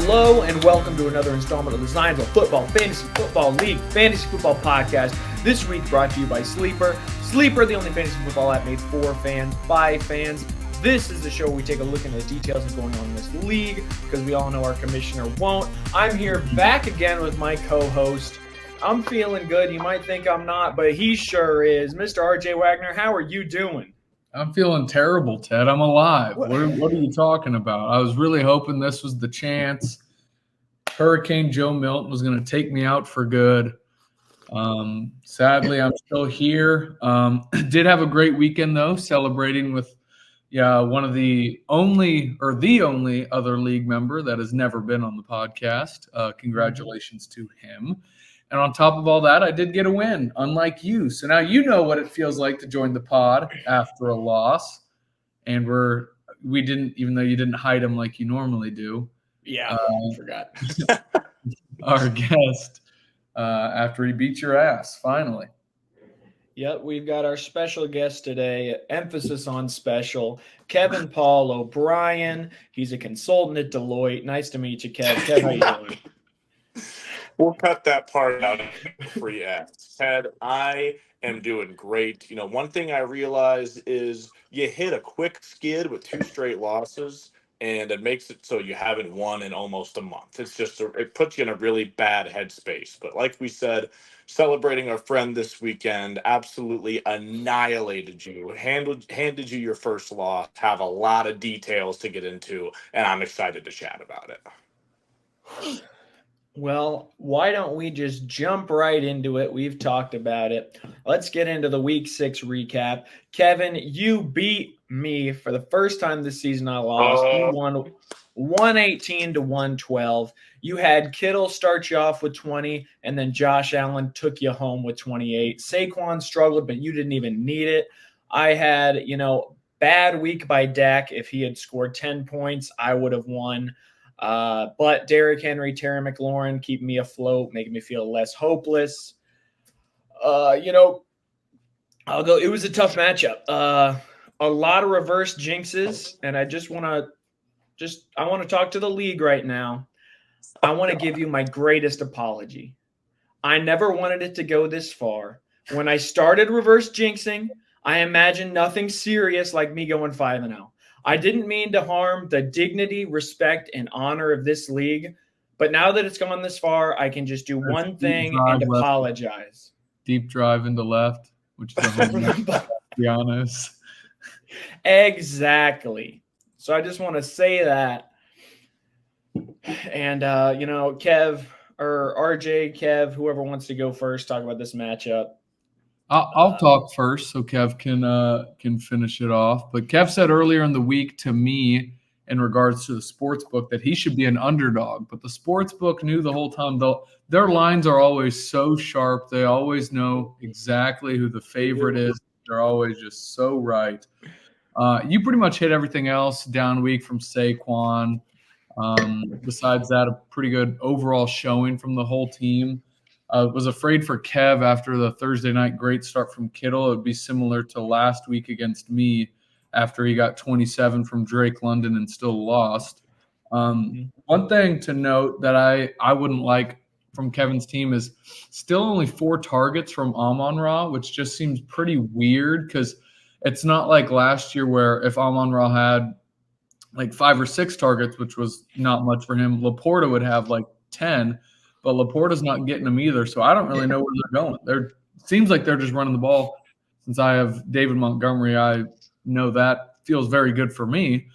Hello and welcome to another installment of the Zionsville Football Fantasy Football League Fantasy Football Podcast. This week brought to you by Sleeper. Sleeper, the only fantasy football app made for fans, by fans. This is the show where we take a look into the details of going on in this league because we all know our commissioner won't. I'm here back again with my co-host. I'm feeling good. You might think I'm not, but he sure is. Mr. RJ Wagner, how are you doing? I'm feeling terrible, Ted. I'm alive. What are you talking about? I was really hoping this was the chance. Hurricane Joe Milton was going to take me out for good. Sadly, I'm still here. Did have a great weekend, though, celebrating with one of the only other league member that has never been on the podcast. Congratulations to him. And on top of all that, I did get a win, unlike you. So now you know what it feels like to join the pod after a loss. And we didn't, even though you didn't hide him like you normally do. Yeah, I forgot. Our guest, after he beat your ass, finally. Yep, we've got our special guest today, emphasis on special, Kevin Paul O'Brien. He's a consultant at Deloitte. Nice to meet you, Kev. Kev, how you doing? We'll cut that part out for you. Ted, I am doing great. You know, one thing I realized is you hit a quick skid with 2 straight losses, and it makes it so you haven't won in almost a month. It's just, it puts you in a really bad headspace. But like we said, celebrating our friend this weekend, absolutely annihilated you, handed you your first loss, have a lot of details to get into, and I'm excited to chat about it. Well, why don't we just jump right into it? We've talked about it. Let's get into the Week 6 recap. Kevin, you beat me for the first time this season. I lost. You won 118 to 112. You had Kittle start you off with 20, and then Josh Allen took you home with 28. Saquon struggled, but you didn't even need it. I had, bad week by Dak. If he had scored 10 points, I would have won. But Derrick Henry, Terry McLaurin keep me afloat, making me feel less hopeless. I'll go. It was a tough matchup. A lot of reverse jinxes, and I want to talk to the league right now. I want to give you my greatest apology. I never wanted it to go this far. When I started reverse jinxing, I imagined nothing serious like me going 5-0. I didn't mean to harm the dignity, respect, and honor of this league, but now that it's gone this far, I can just do one thing and apologize. Deep drive into left, which is a home run, to be honest. Exactly. So I just want to say that. And, Kev or RJ, Kev, whoever wants to go first, talk about this matchup. I'll talk first so Kev can finish it off. But Kev said earlier in the week to me in regards to the sports book that he should be an underdog. But the sports book knew the whole time, though, their lines are always so sharp. They always know exactly who the favorite is. They're always just so right. You pretty much hit everything else down week from Saquon. Besides that, a pretty good overall showing from the whole team. Was afraid for Kev after the Thursday night great start from Kittle. It would be similar to last week against me after he got 27 from Drake London and still lost. One thing to note that I wouldn't like from Kevin's team is still only 4 targets from Amon-Ra, which just seems pretty weird because it's not like last year where if Amon-Ra had like 5 or 6 targets, which was not much for him, Laporta would have like 10. But Laporta's not getting them either, so I don't really know where they're going. Seems like they're just running the ball. Since I have David Montgomery, I know that feels very good for me.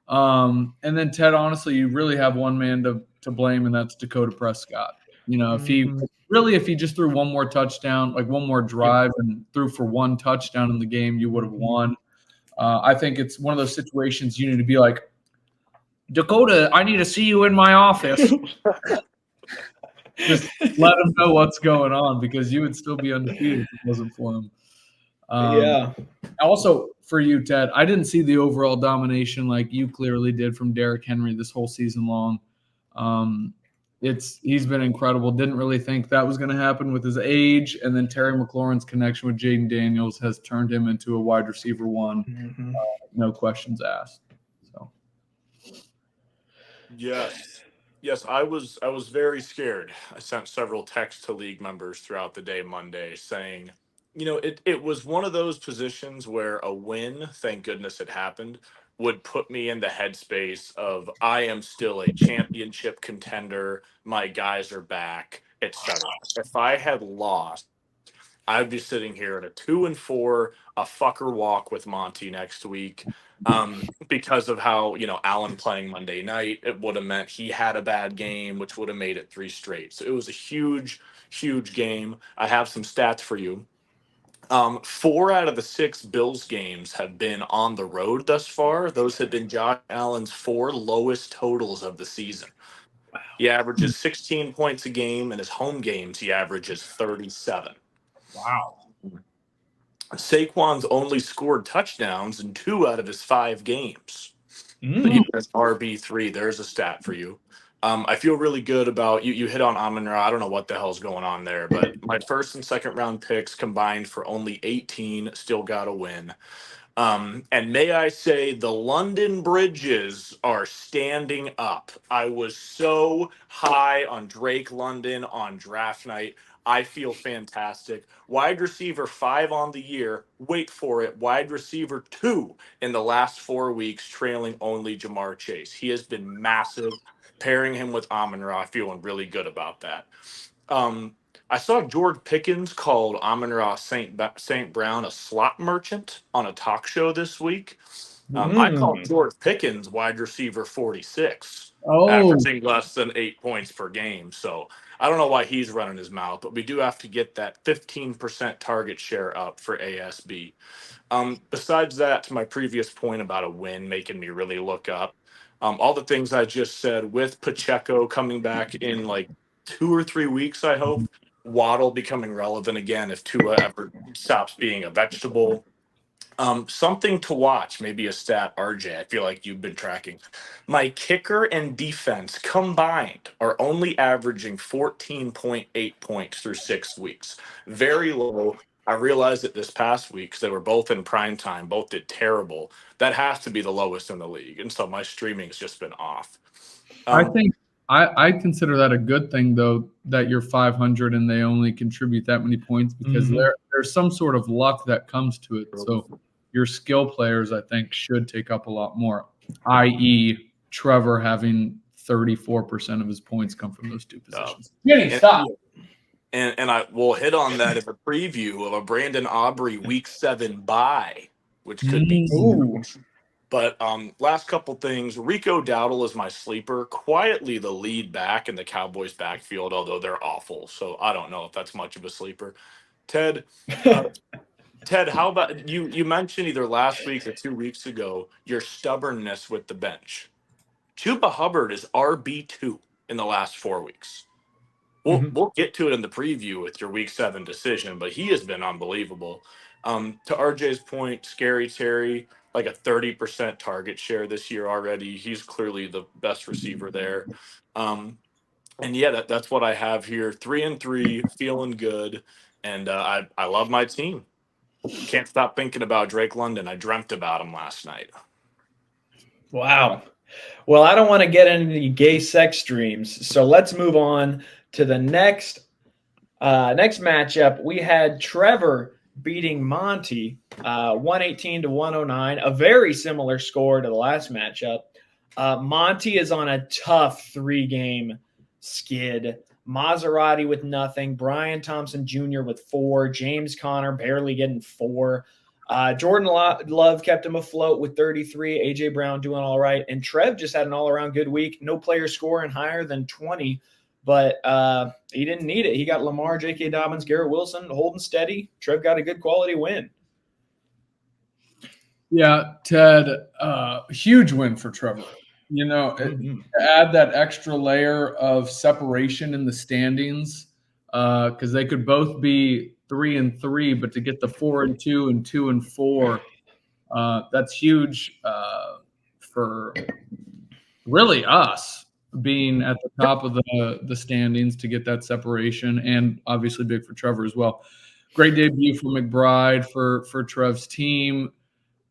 And then, Ted, honestly, you really have one man to blame, and that's Dakota Prescott. If he just threw one more touchdown, like one more drive and threw for 1 touchdown in the game, you would have won. I think it's one of those situations you need to be like, Dakota, I need to see you in my office. Just let him know what's going on because you would still be undefeated if it wasn't for him. Also, for you, Ted, I didn't see the overall domination like you clearly did from Derrick Henry this whole season long. He's been incredible. Didn't really think that was going to happen with his age, and then Terry McLaurin's connection with Jaden Daniels has turned him into a wide receiver 1. No questions asked. So, yes. Yes, I was very scared. I sent several texts to league members throughout the day Monday saying, it was one of those positions where a win, thank goodness it happened, would put me in the headspace of I am still a championship contender, my guys are back, etc. If I had lost, I'd be sitting here at a 2-4, a fucker walk with Monty next week. Because of how, Allen playing Monday night, it would have meant he had a bad game, which would have made it 3 straight. So it was a huge, huge game. I have some stats for you. 4 out of the 6 Bills games have been on the road thus far. Those have been Josh Allen's 4 lowest totals of the season. He averages 16 points a game. In his home games, he averages 37. Wow. Saquon's only scored touchdowns in 2 out of his 5 games. Mm. So he was RB3. There's a stat for you. I feel really good about you. You hit on Amon-Ra. I don't know what the hell's going on there, but my first and second round picks combined for only 18 still got a win. And may I say, the London Bridges are standing up. I was so high on Drake London on draft night. I feel fantastic. Wide receiver 5 on the year. Wait for it. Wide receiver 2 in the last 4 weeks, trailing only Jamar Chase. He has been massive. Pairing him with Amon-Ra, feeling really good about that. I saw George Pickens called Amon-Ra St. Brown a slot merchant on a talk show this week. I called George Pickens wide receiver 46, averaging less than 8 points per game. So I don't know why he's running his mouth, but we do have to get that 15% target share up for ASB. Besides that, to my previous point about a win making me really look up, all the things I just said with Pacheco coming back in like 2 or 3 weeks, I hope. Waddle becoming relevant again if Tua ever stops being a vegetable. Something to watch, maybe a stat, RJ, I feel like you've been tracking. My kicker and defense combined are only averaging 14.8 points through 6 weeks. Very low. I realized it this past week because they were both in prime time, both did terrible. That has to be the lowest in the league. And so my streaming's just been off. I think I consider that a good thing, though, that you're 500 and they only contribute that many points because there's some sort of luck that comes to it. So your skill players, I think, should take up a lot more, i.e. Trevor having 34% of his points come from those 2 positions. Stop. And I will hit on that in the preview of a Brandon Aubrey Week 7 bye, which could be huge. But last couple things, Rico Dowdle is my sleeper, quietly the lead back in the Cowboys backfield, although they're awful. So I don't know if that's much of a sleeper. Ted, how about you mentioned either last week or 2 weeks ago your stubbornness with the bench. Chuba Hubbard is RB2 in the last 4 weeks. We'll get to it in the preview with your Week 7 decision, but he has been unbelievable. To RJ's point, Scary Terry, like a 30% target share this year already. He's clearly the best receiver there. And yeah, that's what I have here. 3-3, feeling good, and I love my team. Can't stop thinking about Drake London. I dreamt about him last night. Wow. Well, I don't want to get into any gay sex dreams, so let's move on to the next matchup. We had Trevor beating Monty 118 to 109, a very similar score to the last matchup. Monty is on a tough 3-game skid. Maserati with nothing, Brian Thompson Jr. with 4, James Conner barely getting 4. Jordan Love kept him afloat with 33, A.J. Brown doing all right, and Trev just had an all-around good week. No player scoring higher than 20, but he didn't need it. He got Lamar, J.K. Dobbins, Garrett Wilson holding steady. Trev got a good quality win. Yeah, Ted, huge win for Trevor. To add that extra layer of separation in the standings, because they could both be 3-3, but to get the 4-2 and 2-4, that's huge for really us being at the top of the standings to get that separation, and obviously big for Trevor as well. Great debut for McBride for Trev's team.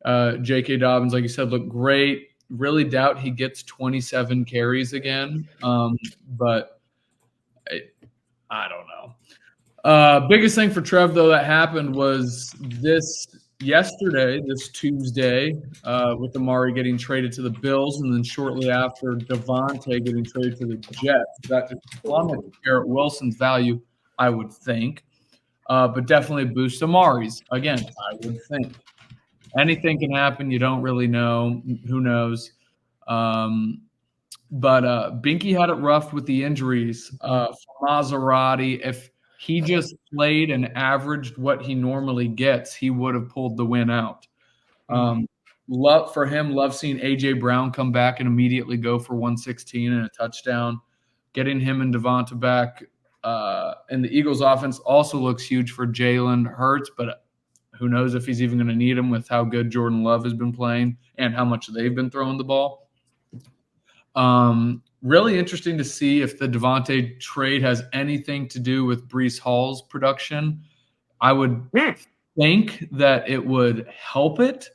J.K. Dobbins, like you said, looked great. really doubt he gets 27 carries again. But I don't know. Biggest thing for Trev, though, that happened was this Tuesday, with Amari getting traded to the Bills, and then shortly after Devontae getting traded to the Jets. That just plummeted Garrett Wilson's value, I would think. But definitely boost Amari's. Again, I would think. Anything can happen. You don't really know. Who knows? But Binky had it rough with the injuries. For Maserati, if he just played and averaged what he normally gets, he would have pulled the win out. Love seeing A.J. Brown come back and immediately go for 116 and a touchdown. Getting him and Devonta back. And the Eagles offense also looks huge for Jalen Hurts, but who knows if he's even going to need him with how good Jordan Love has been playing and how much they've been throwing the ball. Really interesting to see if the Devontae trade has anything to do with Breece Hall's production. I would think that it would help it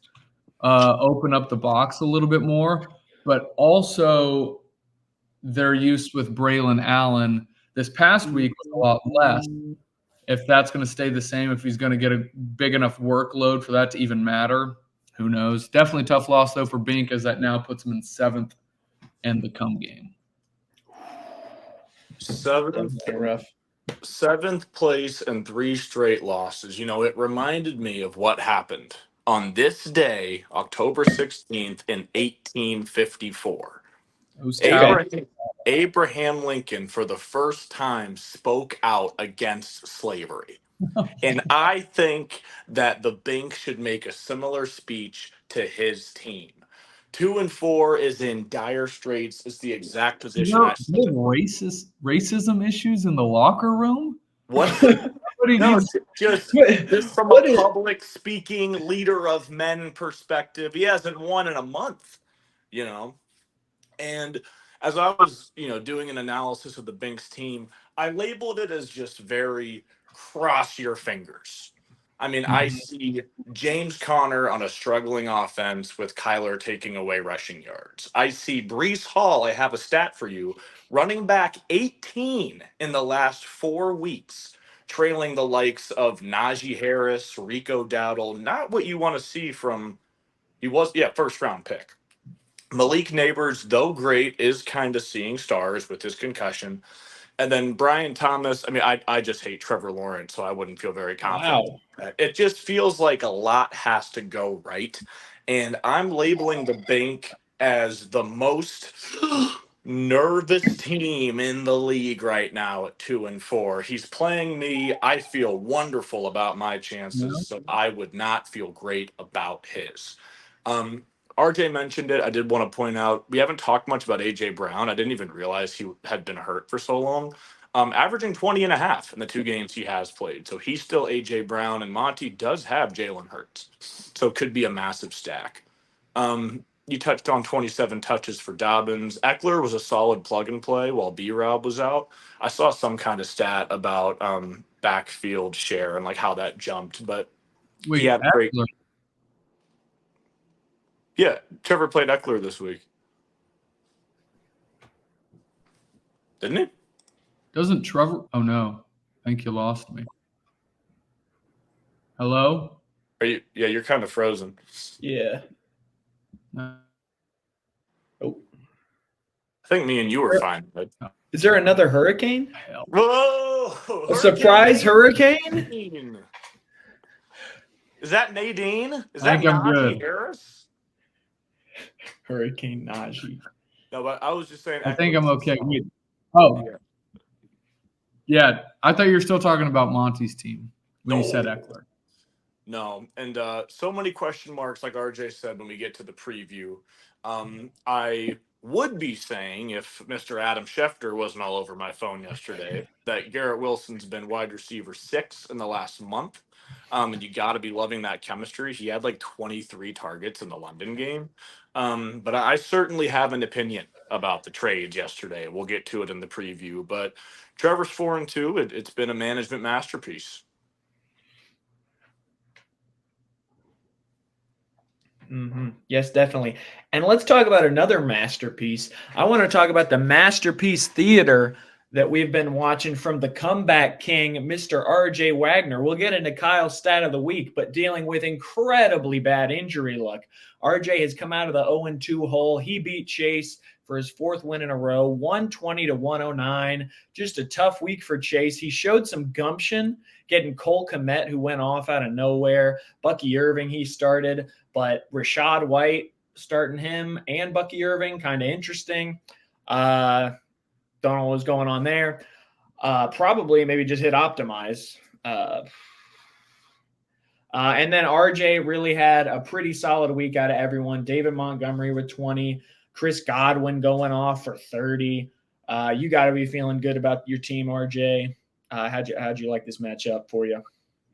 open up the box a little bit more, but also their use with Braylon Allen this past week was a lot less. If that's going to stay the same, if he's going to get a big enough workload for that to even matter, who knows? Definitely tough loss, though, for Bink, as that now puts him in 7th in the come game. Seventh place and 3 straight losses. It reminded me of what happened on this day, October 16th in 1854. Abraham Lincoln, for the first time, spoke out against slavery. And I think that the Bink should make a similar speech to his team. 2-4 is in dire straits. Is the exact position I said. Racism issues in the locker room? What? Just from a public speaking leader of men perspective, he hasn't won in a month, And as I was, doing an analysis of the Binks team, I labeled it as just very cross your fingers. I mean, I see James Conner on a struggling offense with Kyler taking away rushing yards. I see Breece Hall, I have a stat for you, running back 18 in the last 4 weeks, trailing the likes of Najee Harris, Rico Dowdle, not what you want to see from, first round pick. Malik Neighbors, though great, is kind of seeing stars with his concussion. And then Brian Thomas, I just hate Trevor Lawrence, so I wouldn't feel very confident. Wow. It just feels like a lot has to go right. And I'm labeling the Bink as the most nervous team in the league right now at 2-4. He's playing me. I feel wonderful about my chances, so I would not feel great about his. RJ mentioned it. I did want to point out, we haven't talked much about A.J. Brown. I didn't even realize he had been hurt for so long. Averaging 20.5 in the 2 games he has played. So he's still A.J. Brown, and Monty does have Jalen Hurts. So it could be a massive stack. You touched on 27 touches for Dobbins. Eckler was a solid plug and play while B-Rob was out. I saw some kind of stat about backfield share and like how that jumped, but he had great. Yeah, Trevor played Eckler this week. Didn't he? Doesn't Trevor? Oh, no. I think you lost me. Hello? Are you? Yeah, you're kind of frozen. Yeah. I think me and you were fine. But... Is there another hurricane? Whoa! A surprise hurricane? Is that Nadine? Is that Najee Harris? Hurricane Najee. No, but I was just saying. I think I'm okay. Wait. Oh. Yeah. I thought you were still talking about Monty's team when you said Eckler. No. And so many question marks, like RJ said, when we get to the preview. I would be saying, if Mr. Adam Schefter wasn't all over my phone yesterday, that Garrett Wilson's been wide receiver 6 in the last month. And you got to be loving that chemistry. He had like 23 targets in the London game. But I certainly have an opinion about the trades yesterday. We'll get to it in the preview. But Trevor's 4-2. It's been a management masterpiece. Mm-hmm. Yes, definitely. And let's talk about another masterpiece. I want to talk about the masterpiece theater that we've been watching from the comeback king, Mr. RJ Wagner. We'll get into Kyle's stat of the week, but dealing with incredibly bad injury luck. RJ has come out of the 0-2 hole. He beat Chase for his fourth win in a row, 120 to 109. Just a tough week for Chase. He showed some gumption, getting Cole Kmet, who went off out of nowhere. Bucky Irving, he started. But Rashad White starting him and Bucky Irving, kind of interesting. Don't know what was going on there. Probably maybe just hit optimize. And then RJ really had a pretty solid week out of everyone. David Montgomery with 20, Chris Godwin going off for 30. You got to be feeling good about your team, RJ. How'd you like this matchup for you?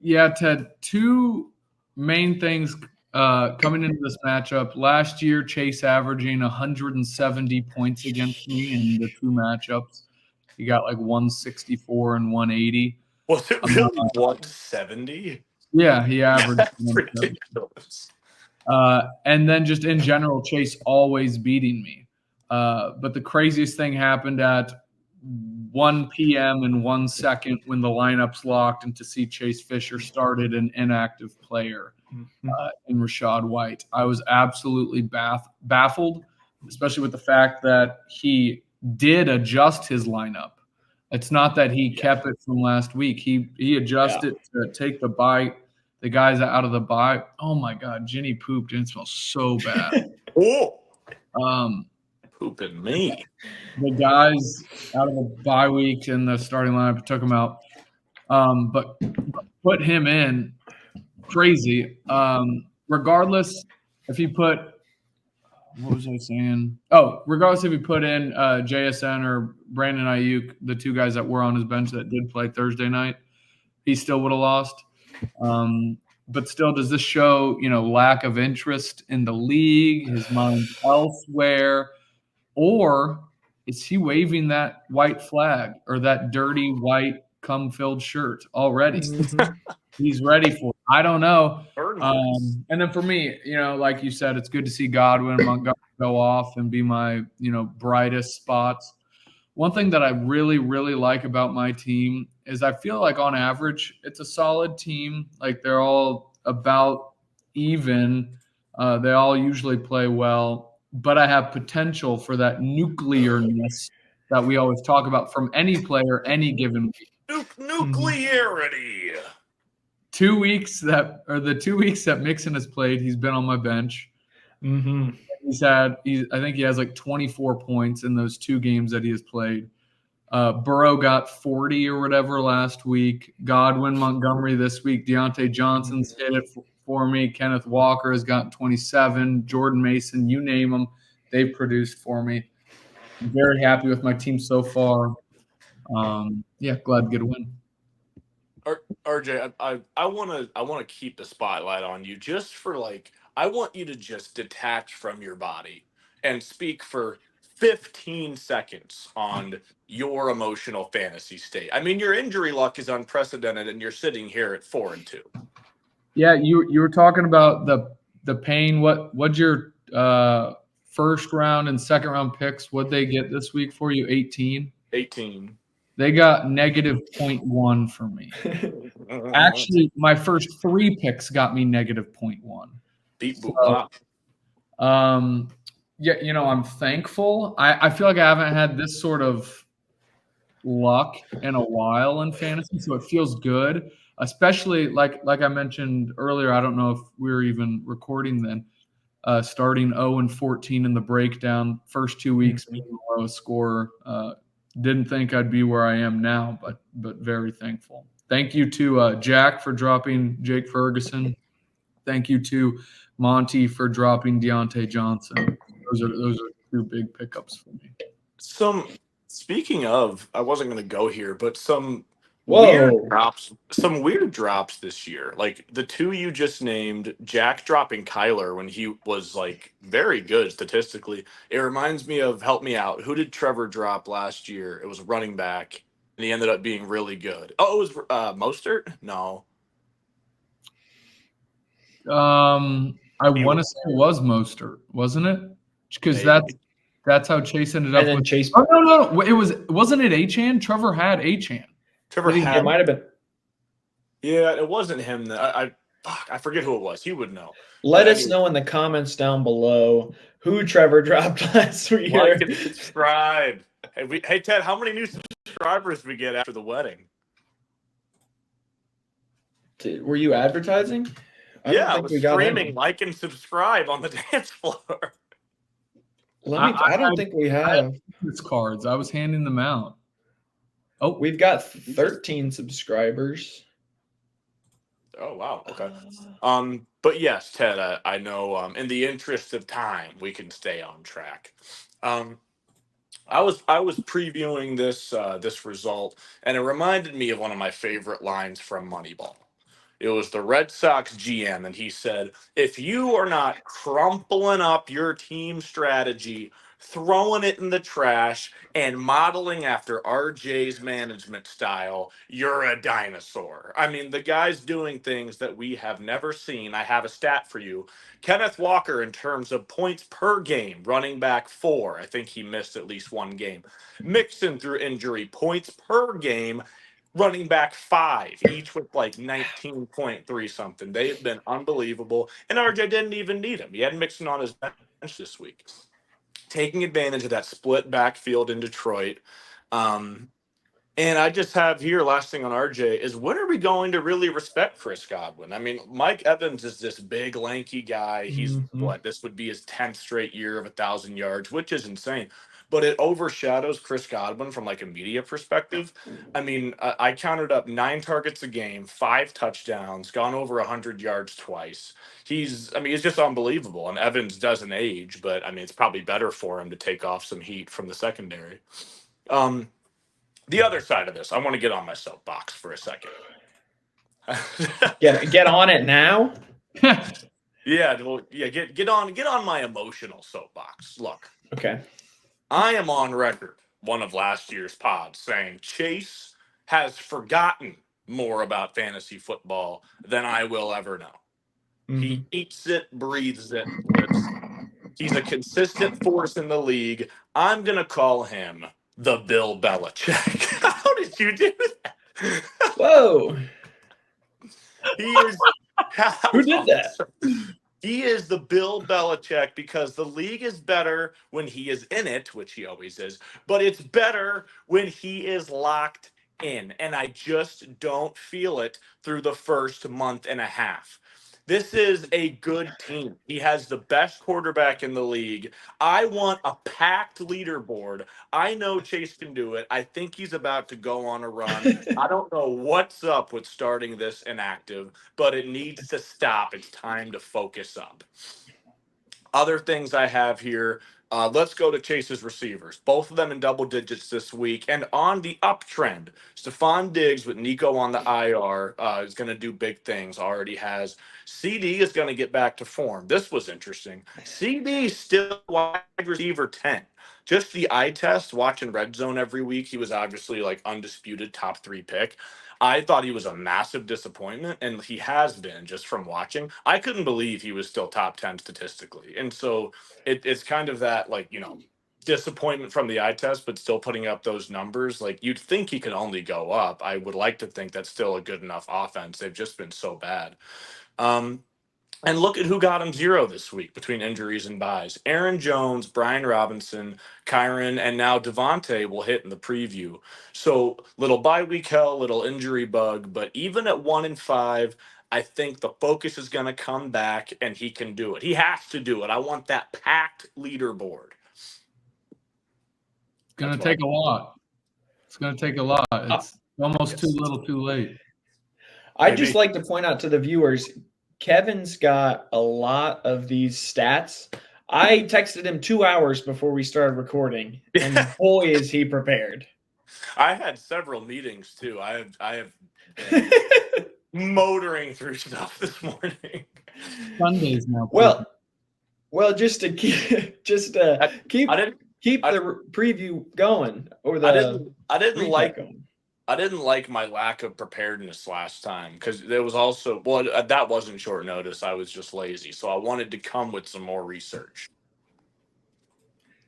Yeah, Ted, two main things coming into this matchup. Last year, Chase averaging 170 points against me in the two matchups. He got like 164 and 180. Was it really 170? Yeah, he averaged. That's ridiculous. And then just in general, Chase always beating me. But the craziest thing happened at 1 p.m. and 1 second when the lineup's locked, and to see Chase Fisher started an inactive player in Rashad White. I was absolutely baffled, especially with the fact that he did adjust his lineup. It's not that he kept it from last week. He adjusted to take the bye. The guys out of the bye. Oh my God, Jenny pooped and it smells so bad. Oh, pooping me. The guys out of the bye week in the starting lineup took him out, but put him in. Crazy. Regardless, if you put, what was I saying? Oh, regardless if you put in JSN or Brandon Ayuk, the two guys that were on his bench that did play Thursday night, he still would have lost. But still, does this show, lack of interest in the league, his mind elsewhere, or is he waving that white flag or that dirty white cum-filled shirt already? He's ready for it. I don't know. And then for me, like you said, it's good to see Godwin, Montgomery go off and be my, brightest spots. One thing that I really, really like about my team is I feel like on average, it's a solid team. Like they're all about even. They all usually play well, but I have potential for that nuclearness that we always talk about from any player, any given week. Nuclearity. 2 weeks the 2 weeks that Mixon has played, he's been on my bench. Mm-hmm. I think he has like 24 points in those 2 games that he has played. Burrow got 40 or whatever last week. Godwin, Montgomery this week. Deontay Johnson's hit it for me. Kenneth Walker has gotten 27. Jordan Mason, you name them, they've produced for me. I'm very happy with my team so far. Glad to get a win. RJ, I want to keep the spotlight on you just for I want you to just detach from your body and speak for 15 seconds on your emotional fantasy state. I mean, your injury luck is unprecedented, and you're sitting here at 4-2. Yeah, you were talking about the pain. What'd your first round and second round picks? What'd they get this week for you? 18. 18. They got negative 0.1 for me. Actually, my first 3 picks got me negative 0.1. I'm thankful. I feel like I haven't had this sort of luck in a while in fantasy, so it feels good. Especially like I mentioned earlier, I don't know if we were even recording then. Starting 0-14 in the breakdown, first 2 weeks being the lowest scorer. Didn't think I'd be where I am now, but very thankful. Thank you to Jack for dropping Jake Ferguson. Thank you to Monty for dropping Deontay Johnson. Those are 2 big pickups for me. Speaking of, I wasn't going to go here, but some weird drops this year. Like the 2 you just named, Jack dropping Kyler when he was very good statistically. It reminds me of, help me out, who did Trevor drop last year? It was a running back, and he ended up being really good. Oh, it was Mostert? No. I want to say it was Mostert, wasn't it? Because that's how Chase ended up And then with Chase. Oh no. Wasn't it Achane? Trevor had Achane. It might have been. Yeah, it wasn't him. I forget who it was. He would know. Let us know in the comments down below who Trevor dropped last year. Like and subscribe. Hey Ted, how many new subscribers did we get after the wedding? Were you advertising? I was screaming like and subscribe on the dance floor. I don't think we have. It's cards. I was handing them out. Oh, we've got 13 subscribers. Oh wow. Okay. But yes, Ted, I know. In the interest of time, we can stay on track. I was previewing this result, and it reminded me of one of my favorite lines from Moneyball. It was the Red Sox GM, and he said, "If you are not crumpling up your team strategy, throwing it in the trash, and modeling after RJ's management style, you're a dinosaur." I mean, the guy's doing things that we have never seen. I have a stat for you. Kenneth Walker, in terms of points per game, running back 4. I think he missed at least one game. Mixon through injury, points per game, running back 5, each with like 19.3 something. They've been unbelievable. And RJ didn't even need him. He had Mixon on his bench this week, taking advantage of that split backfield in Detroit. And I just have here, last thing on RJ, is when are we going to really respect Chris Godwin? I mean, Mike Evans is this big, lanky guy. He's this would be his 10th straight year of 1,000 yards, which is insane. But it overshadows Chris Godwin from like a media perspective. I mean, I counted up 9 targets a game, 5 touchdowns, gone over 100 yards twice. He's just unbelievable. And Evans doesn't age, but I mean, it's probably better for him to take off some heat from the secondary. The other side of this, I want to get on my soapbox for a second. Get on it now. Get on my emotional soapbox. Look. Okay. I am on record, one of last year's pods, saying Chase has forgotten more about fantasy football than I will ever know. Mm-hmm. He eats it, breathes it. He's a consistent force in the league. I'm going to call him the Bill Belichick. How did you do that? Whoa. Who did that? He is the Bill Belichick because the league is better when he is in it, which he always is, but it's better when he is locked in. And I just don't feel it through the first month and a half. This is a good team. He has the best quarterback in the league. I want a packed leaderboard. I know Chase can do it. I think he's about to go on a run. I don't know what's up with starting this inactive, but it needs to stop. It's time to focus up. Other things I have here. Let's go to Chase's receivers. Both of them in double digits this week. And on the uptrend, Stephon Diggs with Nico on the IR is going to do big things, already has. CD is going to get back to form. This was interesting. CD still wide receiver 10. Just the eye test, watching Red Zone every week, he was obviously like undisputed top 3 pick. I thought he was a massive disappointment, and he has been just from watching. I couldn't believe he was still top 10 statistically. And so it's kind of that, like, you know, disappointment from the eye test, but still putting up those numbers. Like, you'd think he could only go up. I would like to think that's still a good enough offense. They've just been so bad. And look at who got him 0 this week between injuries and buys. Aaron Jones, Brian Robinson, Kyron, and now Devontae will hit in the preview. So little bye week hell, little injury bug, but even at 1-5, I think the focus is going to come back and he can do it. He has to do it. I want that packed leaderboard. It's going to take a lot. It's going to take a lot. It's almost too little, too late. I'd just like to point out to the viewers, Kevin's got a lot of these stats. I texted him 2 hours before we started recording, and boy, is he prepared. I had several meetings too. I have been motoring through stuff this morning. Sundays now. Well, just to keep the preview going, or the I didn't like going. I didn't like my lack of preparedness last time because there was also that wasn't short notice. I was just lazy, so I wanted to come with some more research.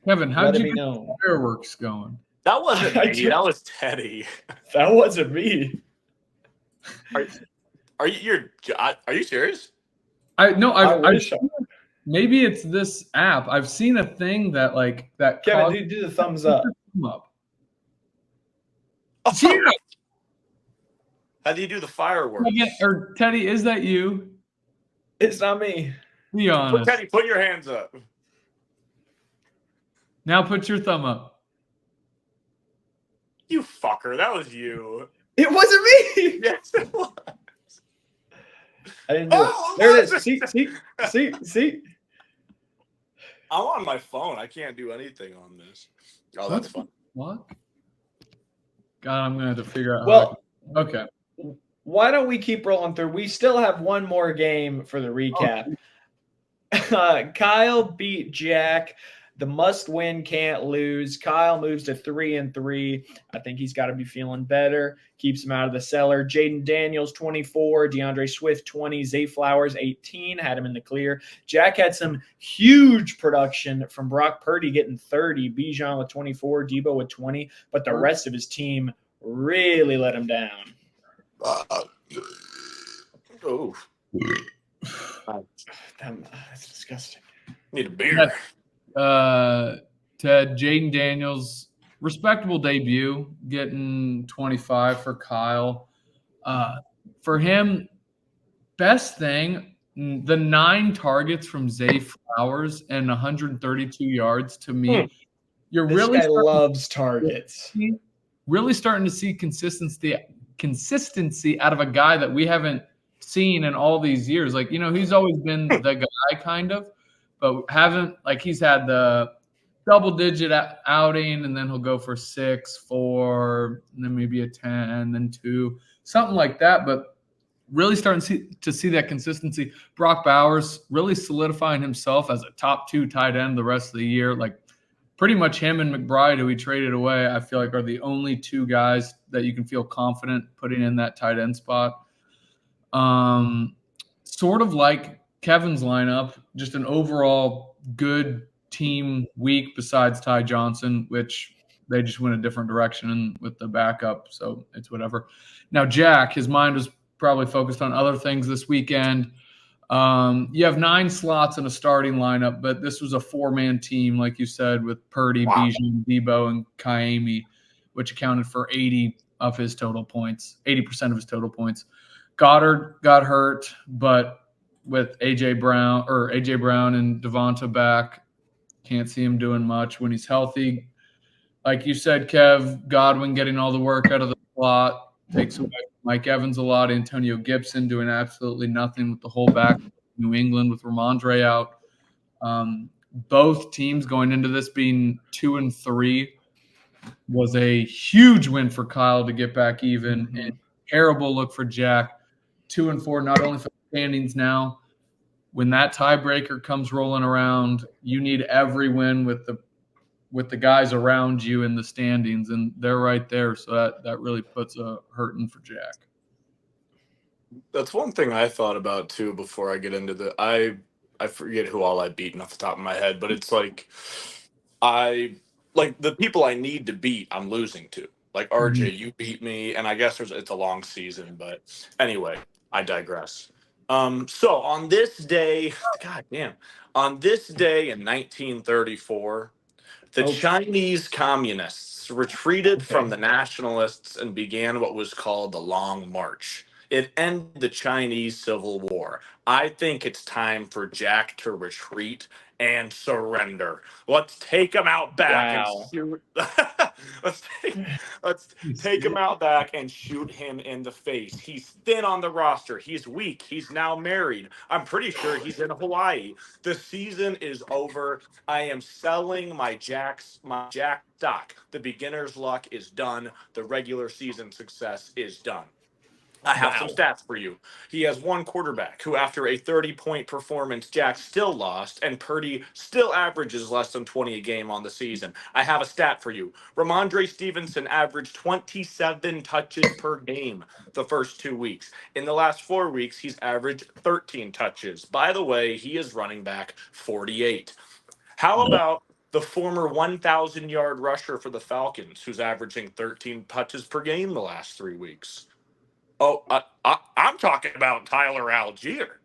Kevin, how'd Let it you be get the known. fireworks going? That wasn't I me. do- That was Teddy. That wasn't me. Are, are you serious? I no, I I've wish. maybe it's this app. I've seen a thing that Kevin, caused do the thumbs up. them up. Oh, Yeah. how do you do the fireworks? Or Teddy, is that you? It's not me. Be honest. Teddy, put your hands up. Now put your thumb up. You fucker, that was you. It wasn't me. Yes, it was. I didn't do Oh, it. There it was is. See. I'm on my phone. I can't do anything on this. Oh, that's fun. What? God, I'm gonna have to figure out. Well, okay. Why don't we keep rolling through? We still have one more game for the recap. Kyle beat Jack. The must-win, can't lose. Kyle moves to 3-3. I think he's got to be feeling better. Keeps him out of the cellar. Jaden Daniels, 24. DeAndre Swift, 20. Zay Flowers, 18. Had him in the clear. Jack had some huge production from Brock Purdy getting 30. Bijan with 24. Debo with 20. But the rest of his team really let him down. Oh, that's disgusting. Need a beer. Ted, Jaden Daniels, respectable debut, getting 25 for Kyle. For him, best thing, the 9 targets from Zay Flowers and 132 yards to me. You're this really guy loves targets. Really starting to see consistency out of a guy that we haven't seen in all these years. Like, he's always been the guy kind of, but he's had the double-digit outing, and then he'll go for 6, 4, and then maybe a 10, then 2, something like that. But really starting to see that consistency. Brock Bowers really solidifying himself as a top 2 tight end the rest of the year. Like, pretty much him and McBride, who he traded away, I feel like are the only 2 guys that you can feel confident putting in that tight end spot. Sort of like Kevin's lineup, just an overall good team week besides Ty Johnson, which they just went a different direction with the backup, so it's whatever. Now, Jack, his mind was probably focused on other things this weekend. You have 9 slots in a starting lineup, but this was a 4-man team, like you said, with Purdy, Bijan, Debo, and Kaimi, which accounted for 80% of his total points. Goddard got hurt, but with AJ Brown and Devonta back, can't see him doing much when he's healthy. Like you said, Kev, Godwin getting all the work out of the slot takes away from Mike Evans a lot. Antonio Gibson doing absolutely nothing with the whole back of New England with Ramondre out. Both teams going into this being 2-3 was a huge win for Kyle to get back even. And terrible look for Jack. 2-4, not only for the standings now. When that tiebreaker comes rolling around, you need every win with the guys around you in the standings, and they're right there. So that really puts a hurting for Jack. That's one thing I thought about too before I get into I forget who all I beat off the top of my head, but it's like the people I need to beat, I'm losing to. Like RJ, you beat me, and I guess it's a long season, but anyway, I digress. So on this day, on this day in 1934, the Chinese communists retreated from the nationalists and began what was called the Long March. It ended the Chinese Civil War. I think it's time for Jack to retreat and surrender. Let's take him out back and shoot. let's take him out back and shoot him in the face. He's thin on the roster. He's weak. He's now married. I'm pretty sure he's in Hawaii. The season is over. I am selling my Jack stock. The beginner's luck is done. The regular season success is done. I have some stats for you. He has one quarterback who, after a 30-point performance, Jack still lost, and Purdy still averages less than 20 a game on the season. I have a stat for you. Ramondre Stevenson averaged 27 touches per game the first 2 weeks. In the last 4 weeks, he's averaged 13 touches. By the way, he is running back 48. How about the former 1,000-yard rusher for the Falcons, who's averaging 13 touches per game the last 3 weeks? Oh, I'm talking about Tyler Algier.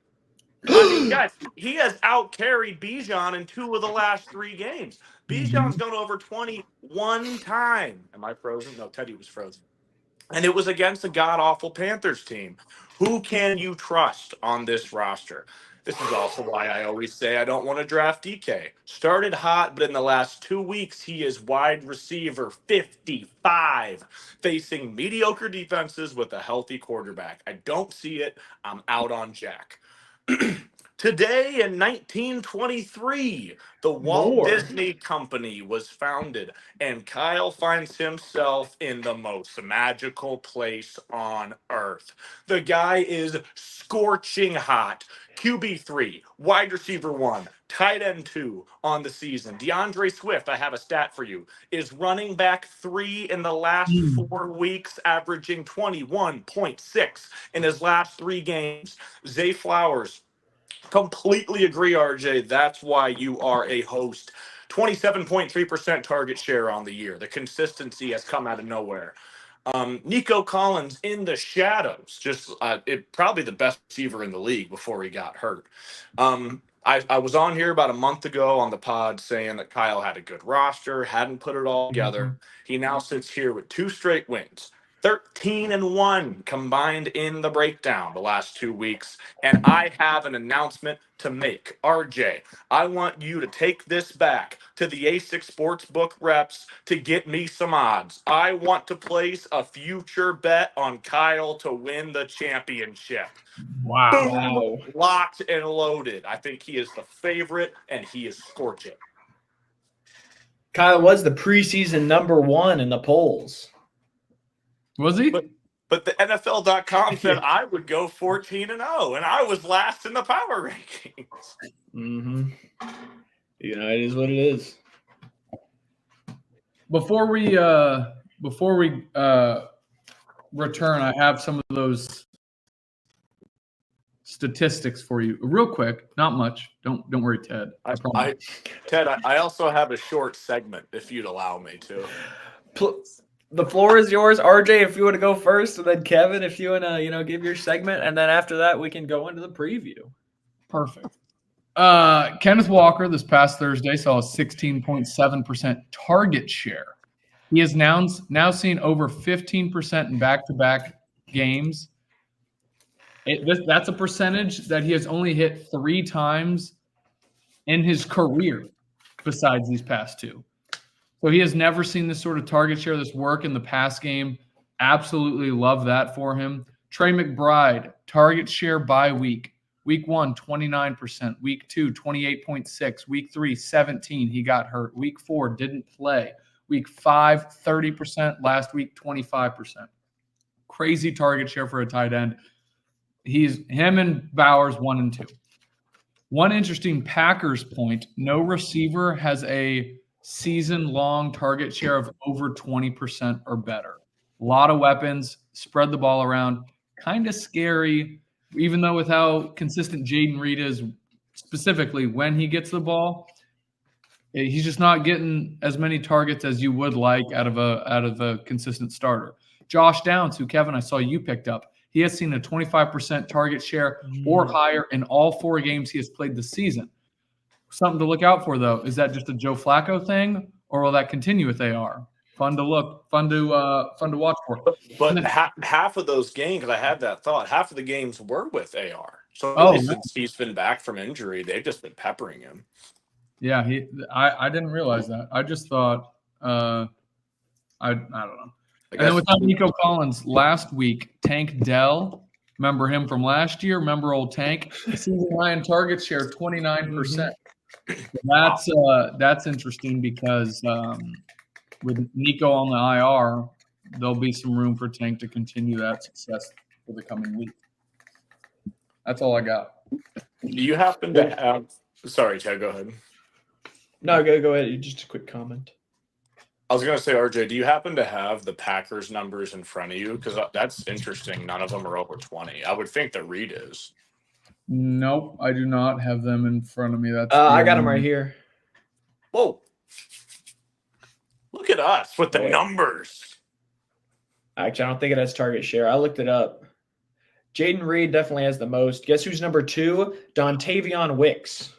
I mean, guys, he has out-carried Bijan in 2 of the last 3 games. Bijan's gone over 20 one time. Am I frozen? No, Teddy was frozen. And it was against a god-awful Panthers team. Who can you trust on this roster? This is also why I always say I don't want to draft DK. Started hot, but in the last 2 weeks, he is wide receiver 55, facing mediocre defenses with a healthy quarterback. I don't see it. I'm out on Jack. Today in 1923, the Walt Disney Company was founded, and Kyle finds himself in the most magical place on earth. The guy is scorching hot. QB3, wide receiver 1, tight end 2 on the season. DeAndre Swift, I have a stat for you, is running back 3 in the last 4 weeks, averaging 21.6 in his last 3 games. Zay Flowers, completely agree, RJ. That's why you are a host. 27.3% target share on the year. The consistency has come out of nowhere. Nico Collins in the shadows, just probably the best receiver in the league before he got hurt. I was on here about a month ago on the pod saying that Kyle had a good roster, hadn't put it all together. He now sits here with 2 straight wins. 13-1 combined in the breakdown the last 2 weeks. And I have an announcement to make. RJ, I want you to take this back to the A6 Sportsbook reps to get me some odds. I want to place a future bet on Kyle to win the championship. Wow. Boom, locked and loaded. I think he is the favorite, and he is scorching. Kyle was the preseason #1 in the polls. Was he? But the NFL.com said I would go 14-0, and I was last in the power rankings. You know, it is what it is. Before we return, I have some of those statistics for you, real quick. Not much. Don't worry, Ted. Ted, I also have a short segment, if you'd allow me to. The floor is yours, RJ, if you want to go first, and then Kevin, if you want to, give your segment, and then after that, we can go into the preview. Perfect. Kenneth Walker this past Thursday saw a 16.7% target share. He has now seen over 15% in back-to-back games. That's a percentage that he has only hit 3 times in his career besides these past 2. So he has never seen this sort of target share, this work in the pass game. Absolutely love that for him. Trey McBride, target share by week. Week 1, 29%. Week 2, 28.6. Week 3, 17. He got hurt. Week 4, didn't play. Week 5, 30%. Last week, 25%. Crazy target share for a tight end. Him and Bowers 1 and 2. One interesting Packers point, no receiver has a season-long target share of over 20% or better. A lot of weapons, spread the ball around. Kind of scary, even though with how consistent Jaden Reed is, specifically when he gets the ball, he's just not getting as many targets as you would like out of a consistent starter. Josh Downs, who, Kevin, I saw you picked up, he has seen a 25% target share or higher in all 4 games he has played this season. Something to look out for, though. Is that just a Joe Flacco thing, or will that continue with AR? Fun to watch for. But half of those games, I had that thought, half of the games were with AR. So since he's been back from injury, they've just been peppering him. Yeah, I didn't realize that. I just thought I don't know. And then without Nico Collins, last week, Tank Dell, remember him from last year? Remember old Tank? Season high target share, 29%. That's interesting because with Nico on the IR, there'll be some room for Tank to continue that success for the coming week. That's all I got. Do you happen to have? Sorry, Chad. Go ahead. No, go ahead. Just a quick comment. I was going to say, RJ, do you happen to have the Packers numbers in front of you? Because that's interesting. None of them are over 20. I would think that Reed is. Nope, I do not have them in front of me. That's I got them right here. Whoa. Look at us with the numbers. Actually, I don't think it has target share. I looked it up. Jaden Reed definitely has the most. Guess who's number 2? Dontavion Wicks.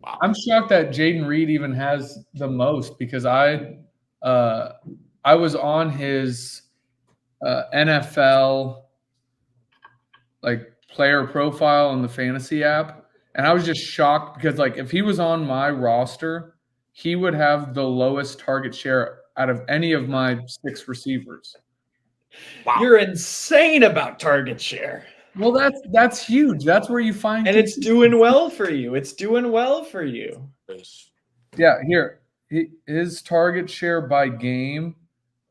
Wow. I'm shocked that Jaden Reed even has the most because I was on his NFL like player profile on the fantasy app, and I was just shocked because like if he was on my roster, he would have the lowest target share out of any of my 6 receivers. Wow. You're insane about target share. Well, that's huge. That's where you find, and it's doing well for you. It's doing well for you. Yeah, here his target share by game: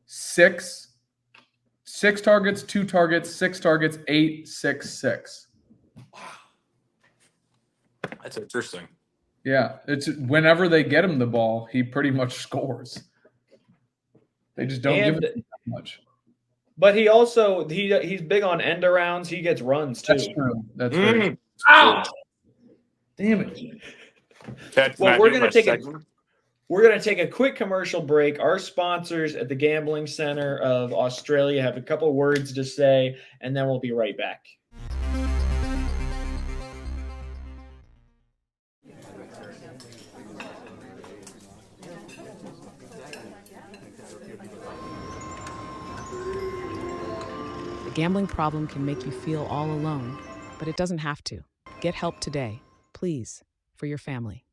6 targets, 2 targets, 6 targets, 8, 6, 6. Wow, that's interesting. Yeah, it's whenever they get him the ball, he pretty much scores. They just don't give him that much. But he also he's big on end arounds. He gets runs too. That's true. That's very true. Ow! Damn it. Well, we're gonna take a quick commercial break. Our sponsors at the Gambling Center of Australia have a couple words to say, and then we'll be right back. Gambling problem can make you feel all alone, but it doesn't have to. Get help today, please, for your family.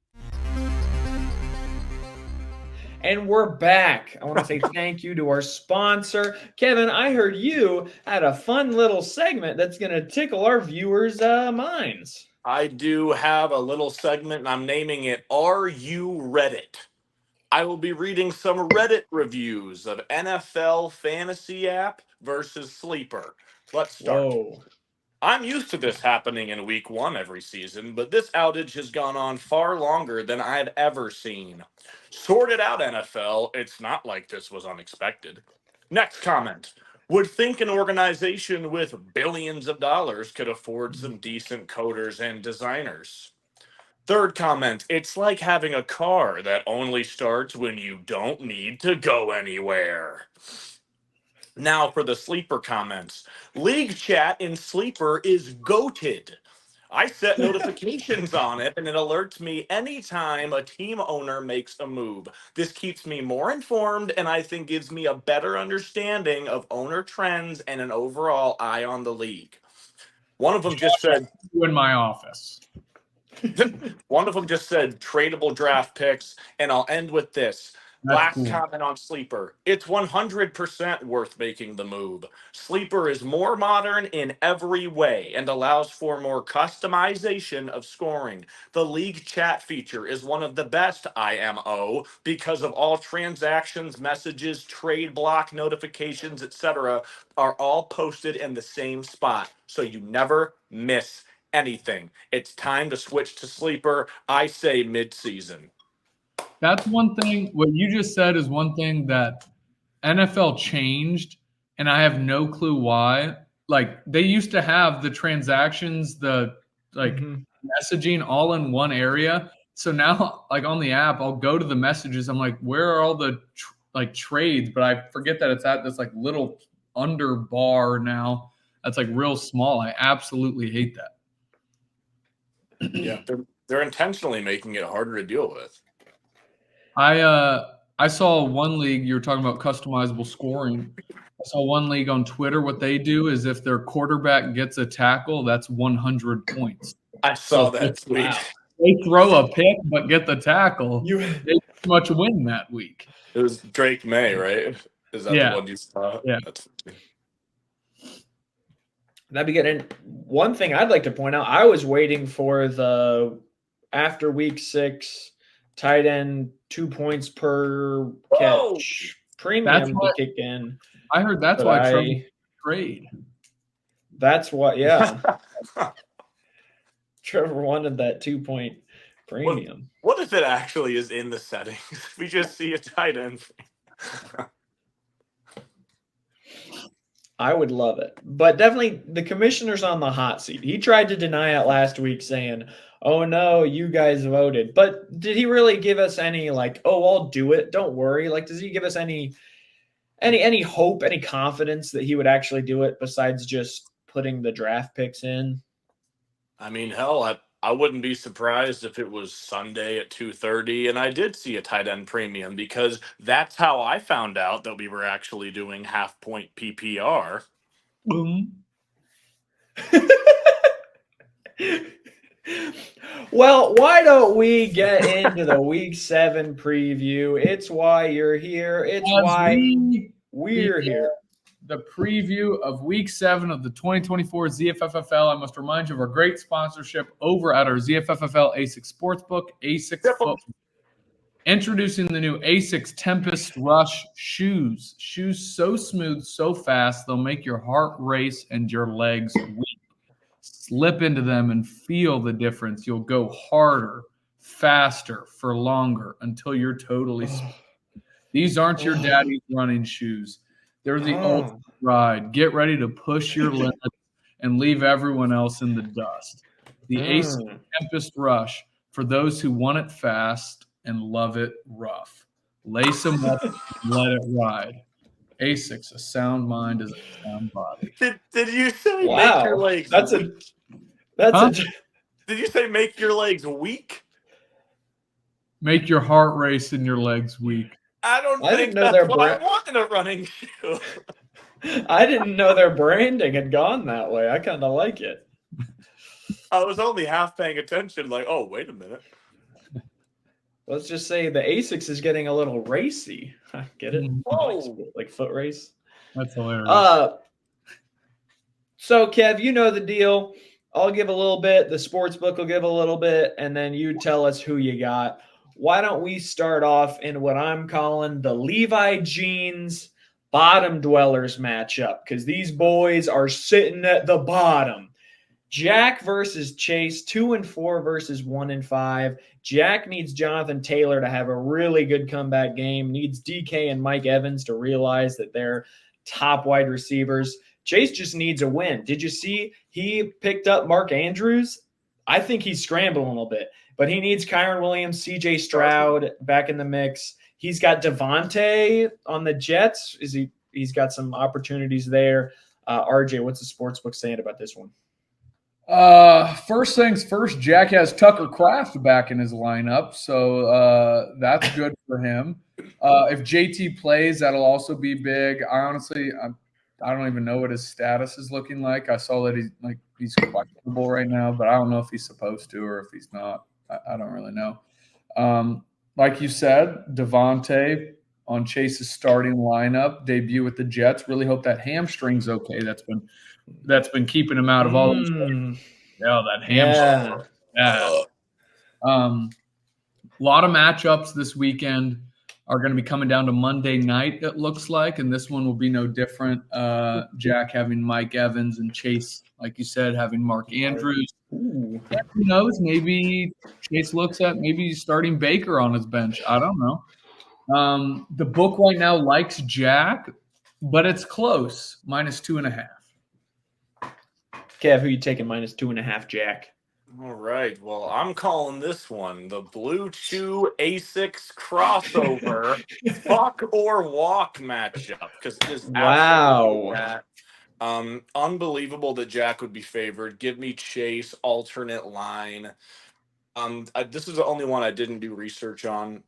And we're back. I want to say thank you to our sponsor. Kevin, I heard you had a fun little segment that's going to tickle our viewers' minds. I do have a little segment, and I'm naming it Are You Reddit? I will be reading some Reddit reviews of NFL fantasy app versus sleeper. Let's start. Whoa. I'm used to this happening in week 1 every season, but this outage has gone on far longer than I'd ever seen. Sort it out, NFL. It's not like this was unexpected. Next comment. Would think an organization with billions of dollars could afford some decent coders and designers. Third comment, it's like having a car that only starts when you don't need to go anywhere. Now for the sleeper comments. League chat in sleeper is goated. I set notifications on it and it alerts me anytime a team owner makes a move. This keeps me more informed and I think gives me a better understanding of owner trends and an overall eye on the league. One of them just said, in my office. One of them just said tradable draft picks, and I'll end with this. Last comment on Sleeper. It's 100% worth making the move. Sleeper is more modern in every way and allows for more customization of scoring. The league chat feature is one of the best IMO because of all transactions, messages, trade block notifications, etc. are all posted in the same spot, so you never miss anything. It's time to switch to Sleeper. I say mid-season. That's one thing. What you just said is one thing that NFL changed, and I have no clue why. Like they used to have the transactions, the messaging all in one area. So now, like on the app, I'll go to the messages. I'm like, where are all the trades? But I forget that it's at this like little under bar now. That's like real small. I absolutely hate that. Yeah, they're intentionally making it harder to deal with. I saw one league, you were talking about customizable scoring. I saw one league on Twitter. What they do is if their quarterback gets a tackle, that's 100 points. I saw that tweet. They throw a pick but get the tackle. They pretty much win that week. It was Drake May, right? Is that the one you saw? Yeah. That'd be good. And one thing I'd like to point out, I was waiting for the after week 6 tight end 2 points per catch premium to kick in. I heard that's why Trevor trade. That's what, yeah. Trevor wanted that 2-point premium. What if it actually is in the settings? We just see a tight end. I would love it. But definitely the commissioner's on the hot seat. He tried to deny it last week saying, "Oh no, you guys voted." But did he really give us any like, "Oh, I'll do it. Don't worry." Like, does he give us any hope, any confidence that he would actually do it besides just putting the draft picks in? I mean, hell, I wouldn't be surprised if it was Sunday at 2:30 and I did see a tight end premium, because that's how I found out that we were actually doing half point PPR. Boom. Well, why don't we get into the week 7 preview? It's why you're here. It's As why we we're begin here. the preview of week 7 of the 2024 ZFFFL, I must remind you of our great sponsorship over at our ZFFFL ASICS Sportsbook, ASICS Football. Introducing the new ASICS Tempest Rush shoes. Shoes so smooth, so fast, they'll make your heart race and your legs weak. Slip into them and feel the difference. You'll go harder, faster, for longer until you're totally smooth. These aren't your daddy's running shoes. They're the ultimate ride. Get ready to push your limits and leave everyone else in the dust. The ASICS Tempest Rush, for those who want it fast and love it rough. Lace them up and let it ride. ASICS, a sound mind is a sound body. Did you say Wow. make your legs weak? Did you say make your legs weak? Make your heart race and your legs weak. I don't I think didn't know that's their what I want in a running shoe. I didn't know their branding had gone that way. I kind of like it. I was only half paying attention, like, oh, wait a minute. Let's just say the ASICS is getting a little racy. Get it? Whoa. Like foot race. That's hilarious. So Kev, you know the deal. I'll give a little bit. The sports book will give a little bit, and then you tell us who you got. Why don't we start off in what I'm calling the Levi Jeans bottom dwellers matchup? Because these boys are sitting at the bottom. Jack versus Chase, 2-4 versus 1-5. Jack needs Jonathan Taylor to have a really good comeback game. Needs DK and Mike Evans to realize that they're top wide receivers. Chase just needs a win. Did you see he picked up Mark Andrews? I think he's scrambling a little bit, but he needs Kyron Williams, CJ Stroud back in the mix. He's got Devontae on the Jets. He's got some opportunities there. RJ, what's the sportsbook saying about this one? First things first, Jack has Tucker Kraft back in his lineup, so that's good for him. If JT plays, that'll also be big. I don't even know what his status is looking like. I saw that he's questionable right now, but I don't know if he's supposed to or if he's not. I don't really know. Like you said, Devontae on Chase's starting lineup, debut with the Jets. Really hope that hamstring's okay. That's been keeping him out of all those games. Yeah, that hamstring. Yeah. A lot of matchups this weekend are going to be coming down to Monday night, it looks like, and this one will be no different. Jack having Mike Evans and Chase, like you said, having Mark Andrews. Ooh. Who knows? Maybe Chase looks at maybe starting Baker on his bench. I don't know. The book right now likes Jack, but it's close, -2.5. Kev, who you taking -2.5, Jack? All right. Well, I'm calling this one the Blue Chew ASICS crossover fuck or walk matchup, because it is absolutely that. Unbelievable that Jack would be favored. Give me Chase alternate line. This is the only one I didn't do research on,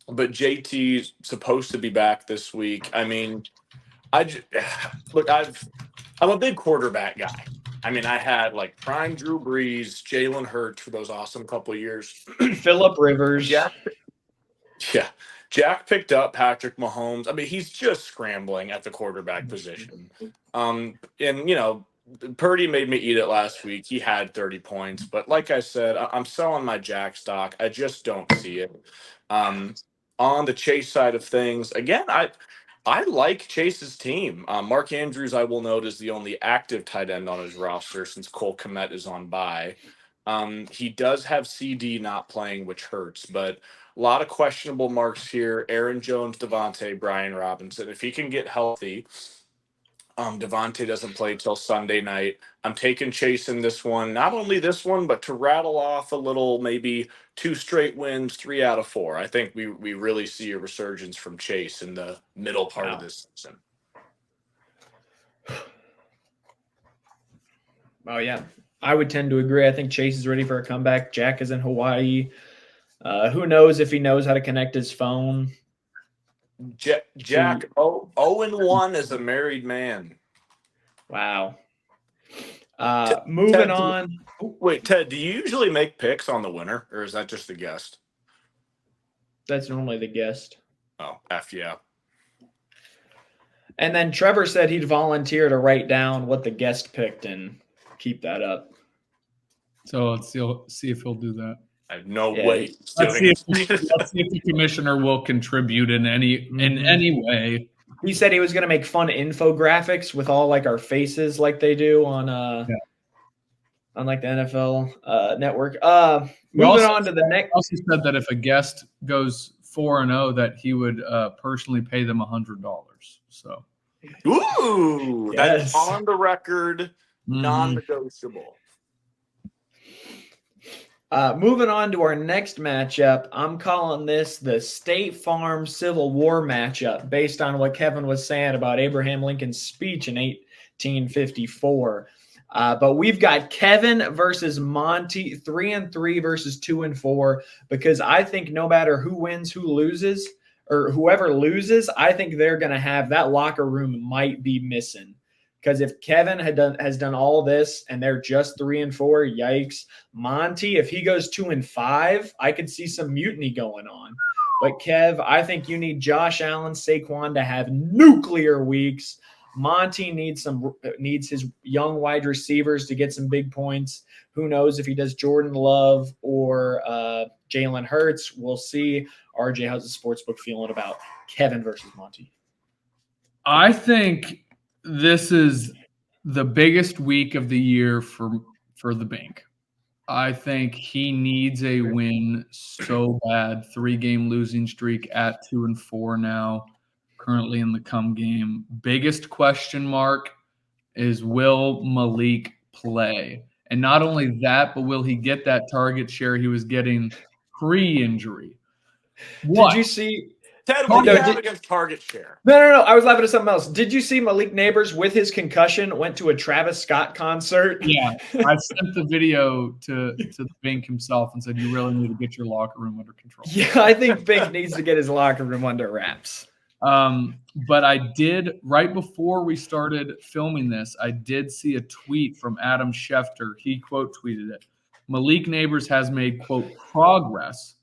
but JT's supposed to be back this week. I mean, I'm a big quarterback guy. I mean, I had like prime Drew Brees, Jalen Hurts for those awesome couple of years. Phillip Rivers. Yeah. Jack picked up Patrick Mahomes. I mean, he's just scrambling at the quarterback position. And, Purdy made me eat it last week. He had 30 points. But like I said, I'm selling my Jack stock. I just don't see it. On the Chase side of things, again, I like Chase's team. Mark Andrews, I will note, is the only active tight end on his roster since Cole Kmet is on bye. He does have CD not playing, which hurts, but a lot of questionable marks here. Aaron Jones, Devontae, Brian Robinson. If he can get healthy, Devontae doesn't play till Sunday night. I'm taking Chase in this one. Not only this one, but to rattle off a little, maybe 2 straight wins, 3 out of 4. I think we really see a resurgence from Chase in the middle part of this season. Oh, yeah. I would tend to agree. I think Chase is ready for a comeback. Jack is in Hawaii. Who knows if he knows how to connect his phone? Jack 0-1 as a married man. Wow. Moving on. Wait, Ted, do you usually make picks on the winner, or is that just the guest? That's normally the guest. Oh, F yeah. And then Trevor said he'd volunteer to write down what the guest picked and keep that up. So let's see if he'll do that. I have no way. Let's see if the commissioner will contribute in any way. He said he was going to make fun infographics with all like our faces, like they do on like the NFL network. Moving on to the next. Also said that if a guest goes 4-0, that he would personally pay them $100. So, ooh, yes. That's on the record, non-negotiable. Moving on to our next matchup, I'm calling this the State Farm Civil War matchup based on what Kevin was saying about Abraham Lincoln's speech in 1854. But we've got Kevin versus Monty, 3-3 versus 2-4, because I think no matter who wins, who loses, or whoever loses, I think they're going to have that locker room might be missing. Because if Kevin has done all this and they're just 3-4, yikes. Monty, if he goes 2-5, I could see some mutiny going on. But Kev, I think you need Josh Allen, Saquon to have nuclear weeks. Monty needs his young wide receivers to get some big points. Who knows if he does Jordan Love or Jalen Hurts? We'll see. RJ, how's the sportsbook feeling about Kevin versus Monty? I think this is the biggest week of the year for the bank. I think he needs a win so bad. 3-game losing streak at 2-4 now, currently in the come game. Biggest question mark is, will Malik play? And not only that, but will he get that target share he was getting pre-injury? Did you see? Ted, what do you have against target share? No. I was laughing at something else. Did you see Malik Neighbors with his concussion went to a Travis Scott concert? Yeah, I sent the video to Bink himself and said, you really need to get your locker room under control. Yeah, I think Bink needs to get his locker room under wraps. But I did, right before we started filming this, I did see a tweet from Adam Schefter. He quote tweeted it. Malik Neighbors has made, quote, progress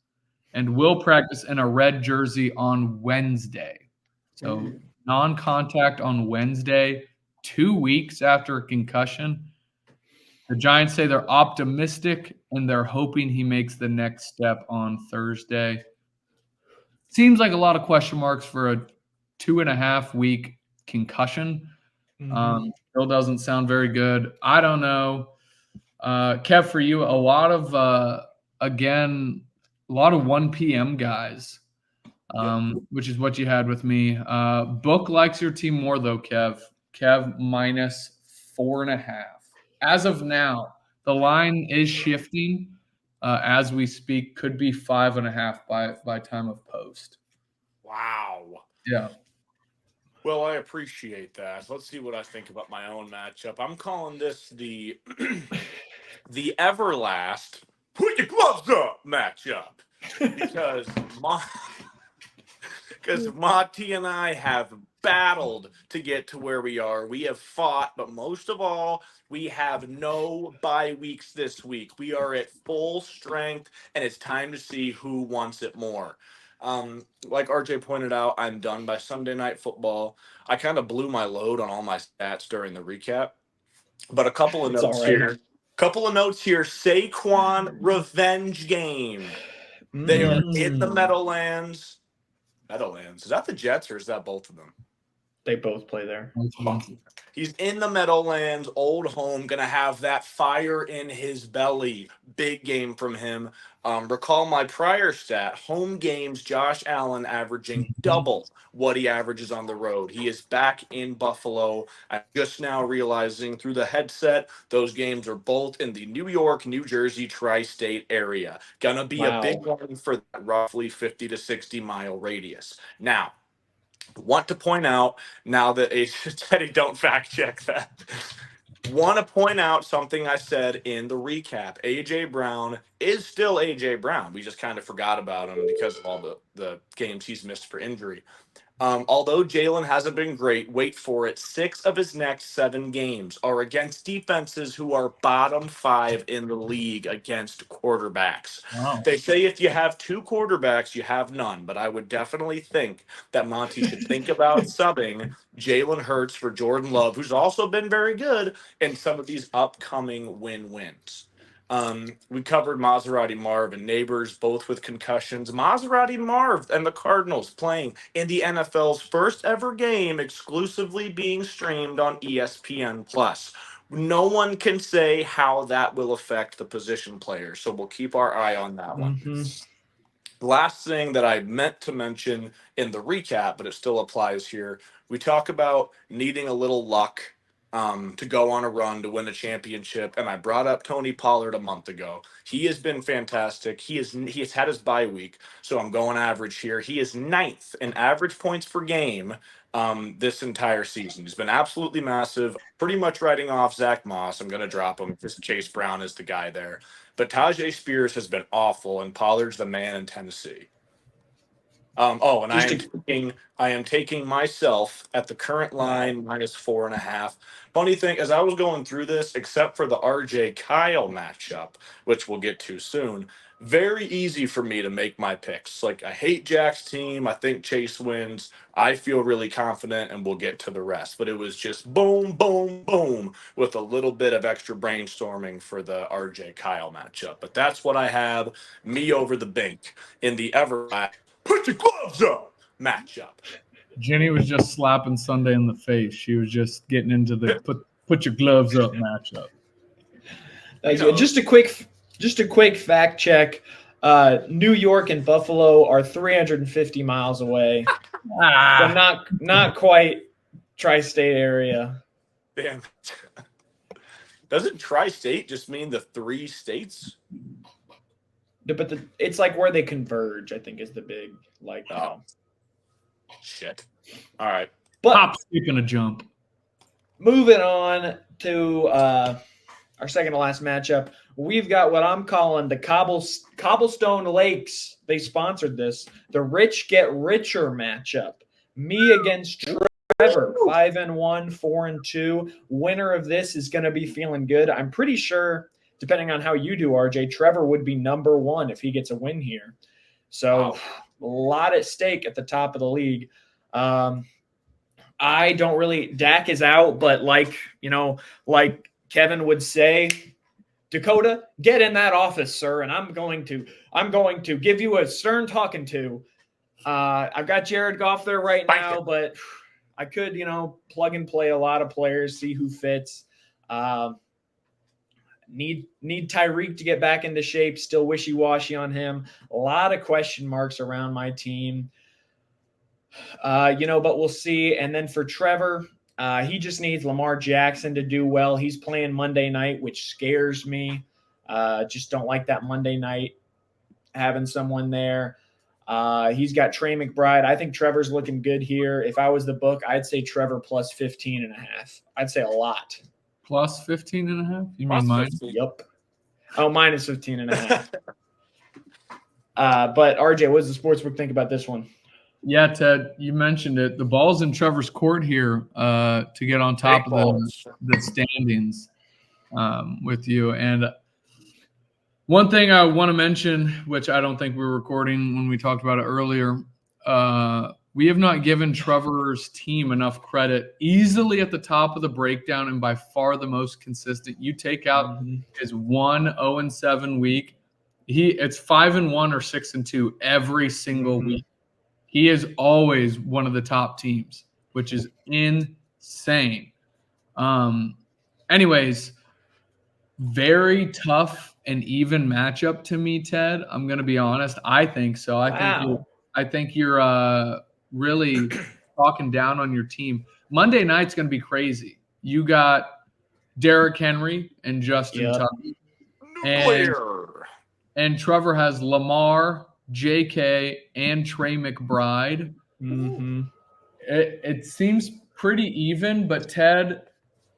and will practice in a red jersey on Wednesday. So non-contact on Wednesday, 2 weeks after a concussion. The Giants say they're optimistic and they're hoping he makes the next step on Thursday. Seems like a lot of question marks for a 2.5-week concussion. Still doesn't sound very good. I don't know. Kev, for you, a lot of 1 p.m. guys, which is what you had with me. Book likes your team more, though, Kev. Kev minus 4.5. As of now, the line is shifting as we speak. Could be 5.5 by time of post. Wow. Yeah. Well, I appreciate that. Let's see what I think about my own matchup. I'm calling this the Everlast put your gloves up matchup because Monty and I have battled to get to where we are. We have fought, but most of all, we have no bye weeks this week. We are at full strength, and it's time to see who wants it more. Like RJ pointed out, I'm done by Sunday Night Football. I kind of blew my load on all my stats during the recap, but a couple of notes here. Saquon revenge game. They are in the Meadowlands. Is that the Jets or is that both of them? They both play there. He's in the Meadowlands, old home, going to have that fire in his belly. Big game from him. Recall my prior stat, home games, Josh Allen averaging double what he averages on the road. He is back in Buffalo. I'm just now realizing through the headset, those games are both in the New York, New Jersey, tri-state area. Going to be a big one for that roughly 50 to 60 mile radius. Now, want to point out now that Teddy, don't fact check that. Want to point out something I said in the recap. AJ Brown is still AJ Brown. We just kind of forgot about him because of all the games he's missed for injury. Although Jalen hasn't been great, wait for it, 6 of his next 7 games are against defenses who are bottom 5 in the league against quarterbacks. Wow. They say if you have 2 quarterbacks, you have none, but I would definitely think that Monty should think about subbing Jalen Hurts for Jordan Love, who's also been very good in some of these upcoming win-wins. We covered Maserati Marv and Neighbors, both with concussions. Maserati Marv and the Cardinals playing in the NFL's first ever game, exclusively being streamed on ESPN+. No one can say how that will affect the position players, so we'll keep our eye on that one. Mm-hmm. Last thing that I meant to mention in the recap, but it still applies here, we talk about needing a little luck to go on a run to win a championship. And I brought up Tony Pollard a month ago. He has been fantastic. He has had his bye week, so I'm going average here. He is 9th in average points per game this entire season. He's been absolutely massive, pretty much writing off Zach Moss. I'm going to drop him because Chase Brown is the guy there. But Tajay Spears has been awful, and Pollard's the man in Tennessee. I am taking myself at the current line -4.5. Funny thing, as I was going through this, except for the RJ Kyle matchup, which we'll get to soon, very easy for me to make my picks. Like, I hate Jack's team. I think Chase wins. I feel really confident, and we'll get to the rest. But it was just boom, boom, boom with a little bit of extra brainstorming for the RJ Kyle matchup. But that's what I have. Me over the bank in the put your gloves up matchup. Jenny was just slapping Sunday in the face. She was just getting into the put your gloves up matchup. Just a quick fact check. New York and Buffalo are 350 miles away. But not quite tri-state area. Damn. Doesn't tri-state just mean the 3 states? But it's like where they converge, I think, is the big shit. All right. But Hop, skip, and a jump. Moving on to our second to last matchup, we've got what I'm calling the Cobblestone Lakes. They sponsored this. The Rich Get Richer matchup. Me against Trevor, 5-1, 4-2. Winner of this is going to be feeling good. I'm pretty sure, depending on how you do, RJ, Trevor would be number 1 if he gets a win here. So a lot at stake at the top of the league. I don't really – Dak is out, but like Kevin would say, Dakota, get in that office, sir, and I'm going to give you a stern talking to. I've got Jared Goff there right now, but I could, plug and play a lot of players, see who fits. Need Tyreek to get back into shape. Still wishy-washy on him. A lot of question marks around my team. But we'll see. And then for Trevor, he just needs Lamar Jackson to do well. He's playing Monday night, which scares me. Just don't like that Monday night having someone there. He's got Trey McBride. I think Trevor's looking good here. If I was the book, I'd say Trevor plus 15.5. I'd say a lot. Plus 15.5? You mean mine? Yep. Oh, minus 15.5. But RJ, what does the sportsbook think about this one? Yeah, Ted, you mentioned it. The ball's in Trevor's court here to get on top of the standings with you. And one thing I want to mention, which I don't think we were recording when we talked about it earlier, we have not given Trevor's team enough credit. Easily at the top of the breakdown and by far the most consistent. You take out his 1-0-7 week. It's 5-1 or 6-2 every single week. He is always one of the top teams. which is insane. Anyways, very tough and even matchup to me, Ted. I'm going to be honest. I think so. I think you're really talking down on your team. Monday night's going to be crazy. You got Derrick Henry and Justin Tucker. And Trevor has Lamar, JK, and Trey McBride. Mm-hmm. It seems pretty even, but Ted,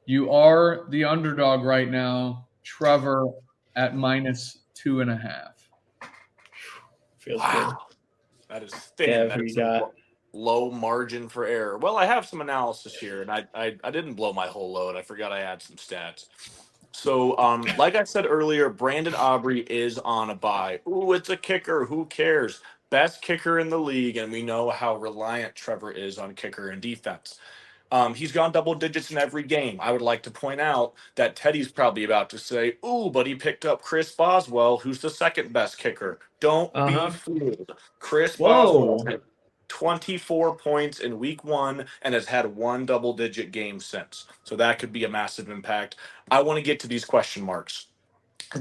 you are the underdog right now. Trevor at -2.5. Feels good. That is thin. Yeah, That who is you got? low margin for error. Well, I have some analysis here, and I didn't blow my whole load. I forgot I had some stats. So, like I said earlier, Brandon Aubrey is on a bye. Ooh, it's a kicker. Who cares? Best kicker in the league, and we know how reliant Trevor is on kicker and defense. He's gone double digits in every game. I would like to point out that Teddy's probably about to say, ooh, but he picked up Chris Boswell, who's the second best kicker. Don't be fooled. Chris Boswell had 24 points in week 1 and has had one double-digit game since. So that could be a massive impact. I want to get to these question marks.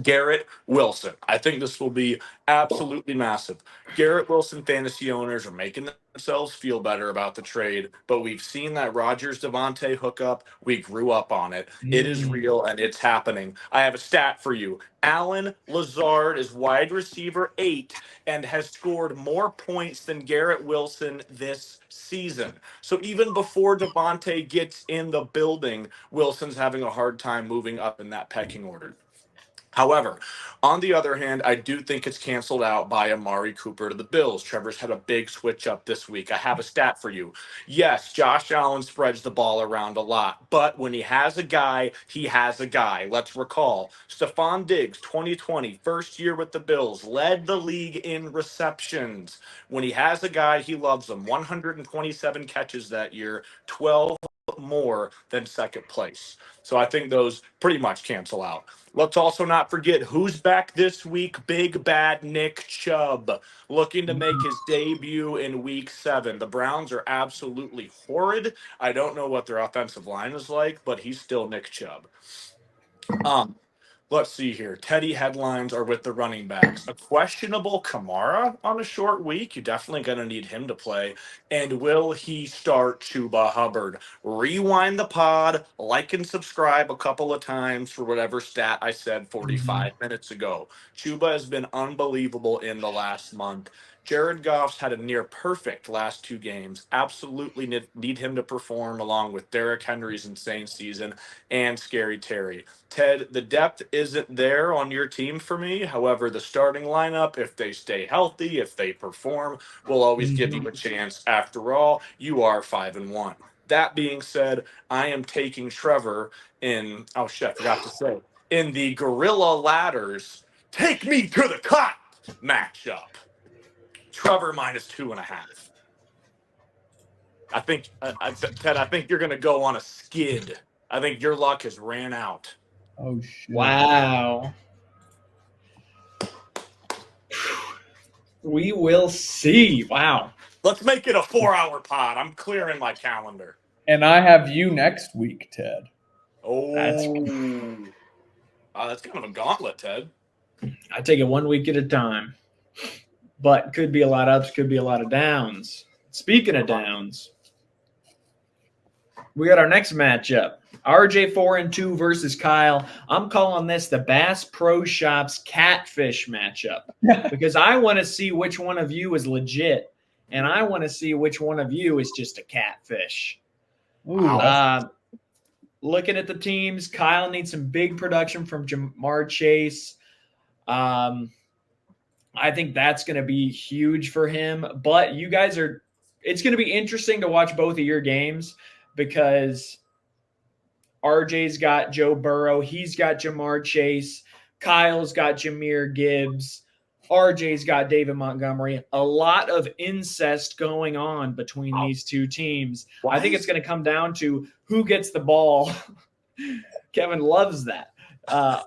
Garrett Wilson. I think this will be absolutely massive. Garrett Wilson fantasy owners are making themselves feel better about the trade, but we've seen that Rodgers Devontae hookup. We grew up on it. It is real and it's happening. I have a stat for you. Allen Lazard is wide receiver 8 and has scored more points than Garrett Wilson this season. So even before Devontae gets in the building, Wilson's having a hard time moving up in that pecking order. However, on the other hand, I do think it's canceled out by Amari Cooper to the Bills. Trevor's had a big switch up this week. I have a stat for you. Yes, Josh Allen spreads the ball around a lot, but when he has a guy, he has a guy. Let's recall, Stephon Diggs, 2020, first year with the Bills, led the league in receptions. When he has a guy, he loves them. 127 catches that year, 12 more than second place. So I think those pretty much cancel out. Let's also not forget who's back this week. Big bad Nick Chubb looking to make his debut in week 7. The Browns are absolutely horrid. I don't know what their offensive line is like, but he's still Nick Chubb. Let's see here. Teddy headlines are with the running backs. A questionable Kamara on a short week. You're definitely going to need him to play. And will he start Chuba Hubbard? Rewind the pod, like and subscribe a couple of times for whatever stat I said 45 minutes ago. Chuba has been unbelievable in the last month. Jared Goff's had a near perfect last 2 games. Absolutely need him to perform along with Derrick Henry's insane season and Scary Terry. Ted, the depth isn't there on your team for me. However, the starting lineup, if they stay healthy, if they perform, will always give you a chance. After all, you are 5-1. That being said, I am taking Trevor in, oh shit, I forgot to say, in the Gorilla Ladders, take me to the cut matchup. Trevor -2.5. I think, Ted, I think you're going to go on a skid. I think your luck has ran out. Oh, shit. Wow. We will see. Wow. Let's make it a 4-hour pod. I'm clearing my calendar. And I have you next week, Ted. Oh, That's that's kind of a gauntlet, Ted. I take it 1 week at a time. But could be a lot of ups, could be a lot of downs. Speaking of downs, we got our next matchup. RJ 4-2 versus Kyle. I'm calling this the Bass Pro Shops catfish matchup because I want to see which one of you is legit, and I want to see which one of you is just a catfish. Looking at the teams, Kyle needs some big production from Jamar Chase. I think that's going to be huge for him. But you guys it's going to be interesting to watch both of your games because RJ's got Joe Burrow. He's got Jamar Chase. Kyle's got Jahmyr Gibbs. RJ's got David Montgomery. A lot of incest going on between these two teams. I think it's going to come down to who gets the ball. Kevin loves that.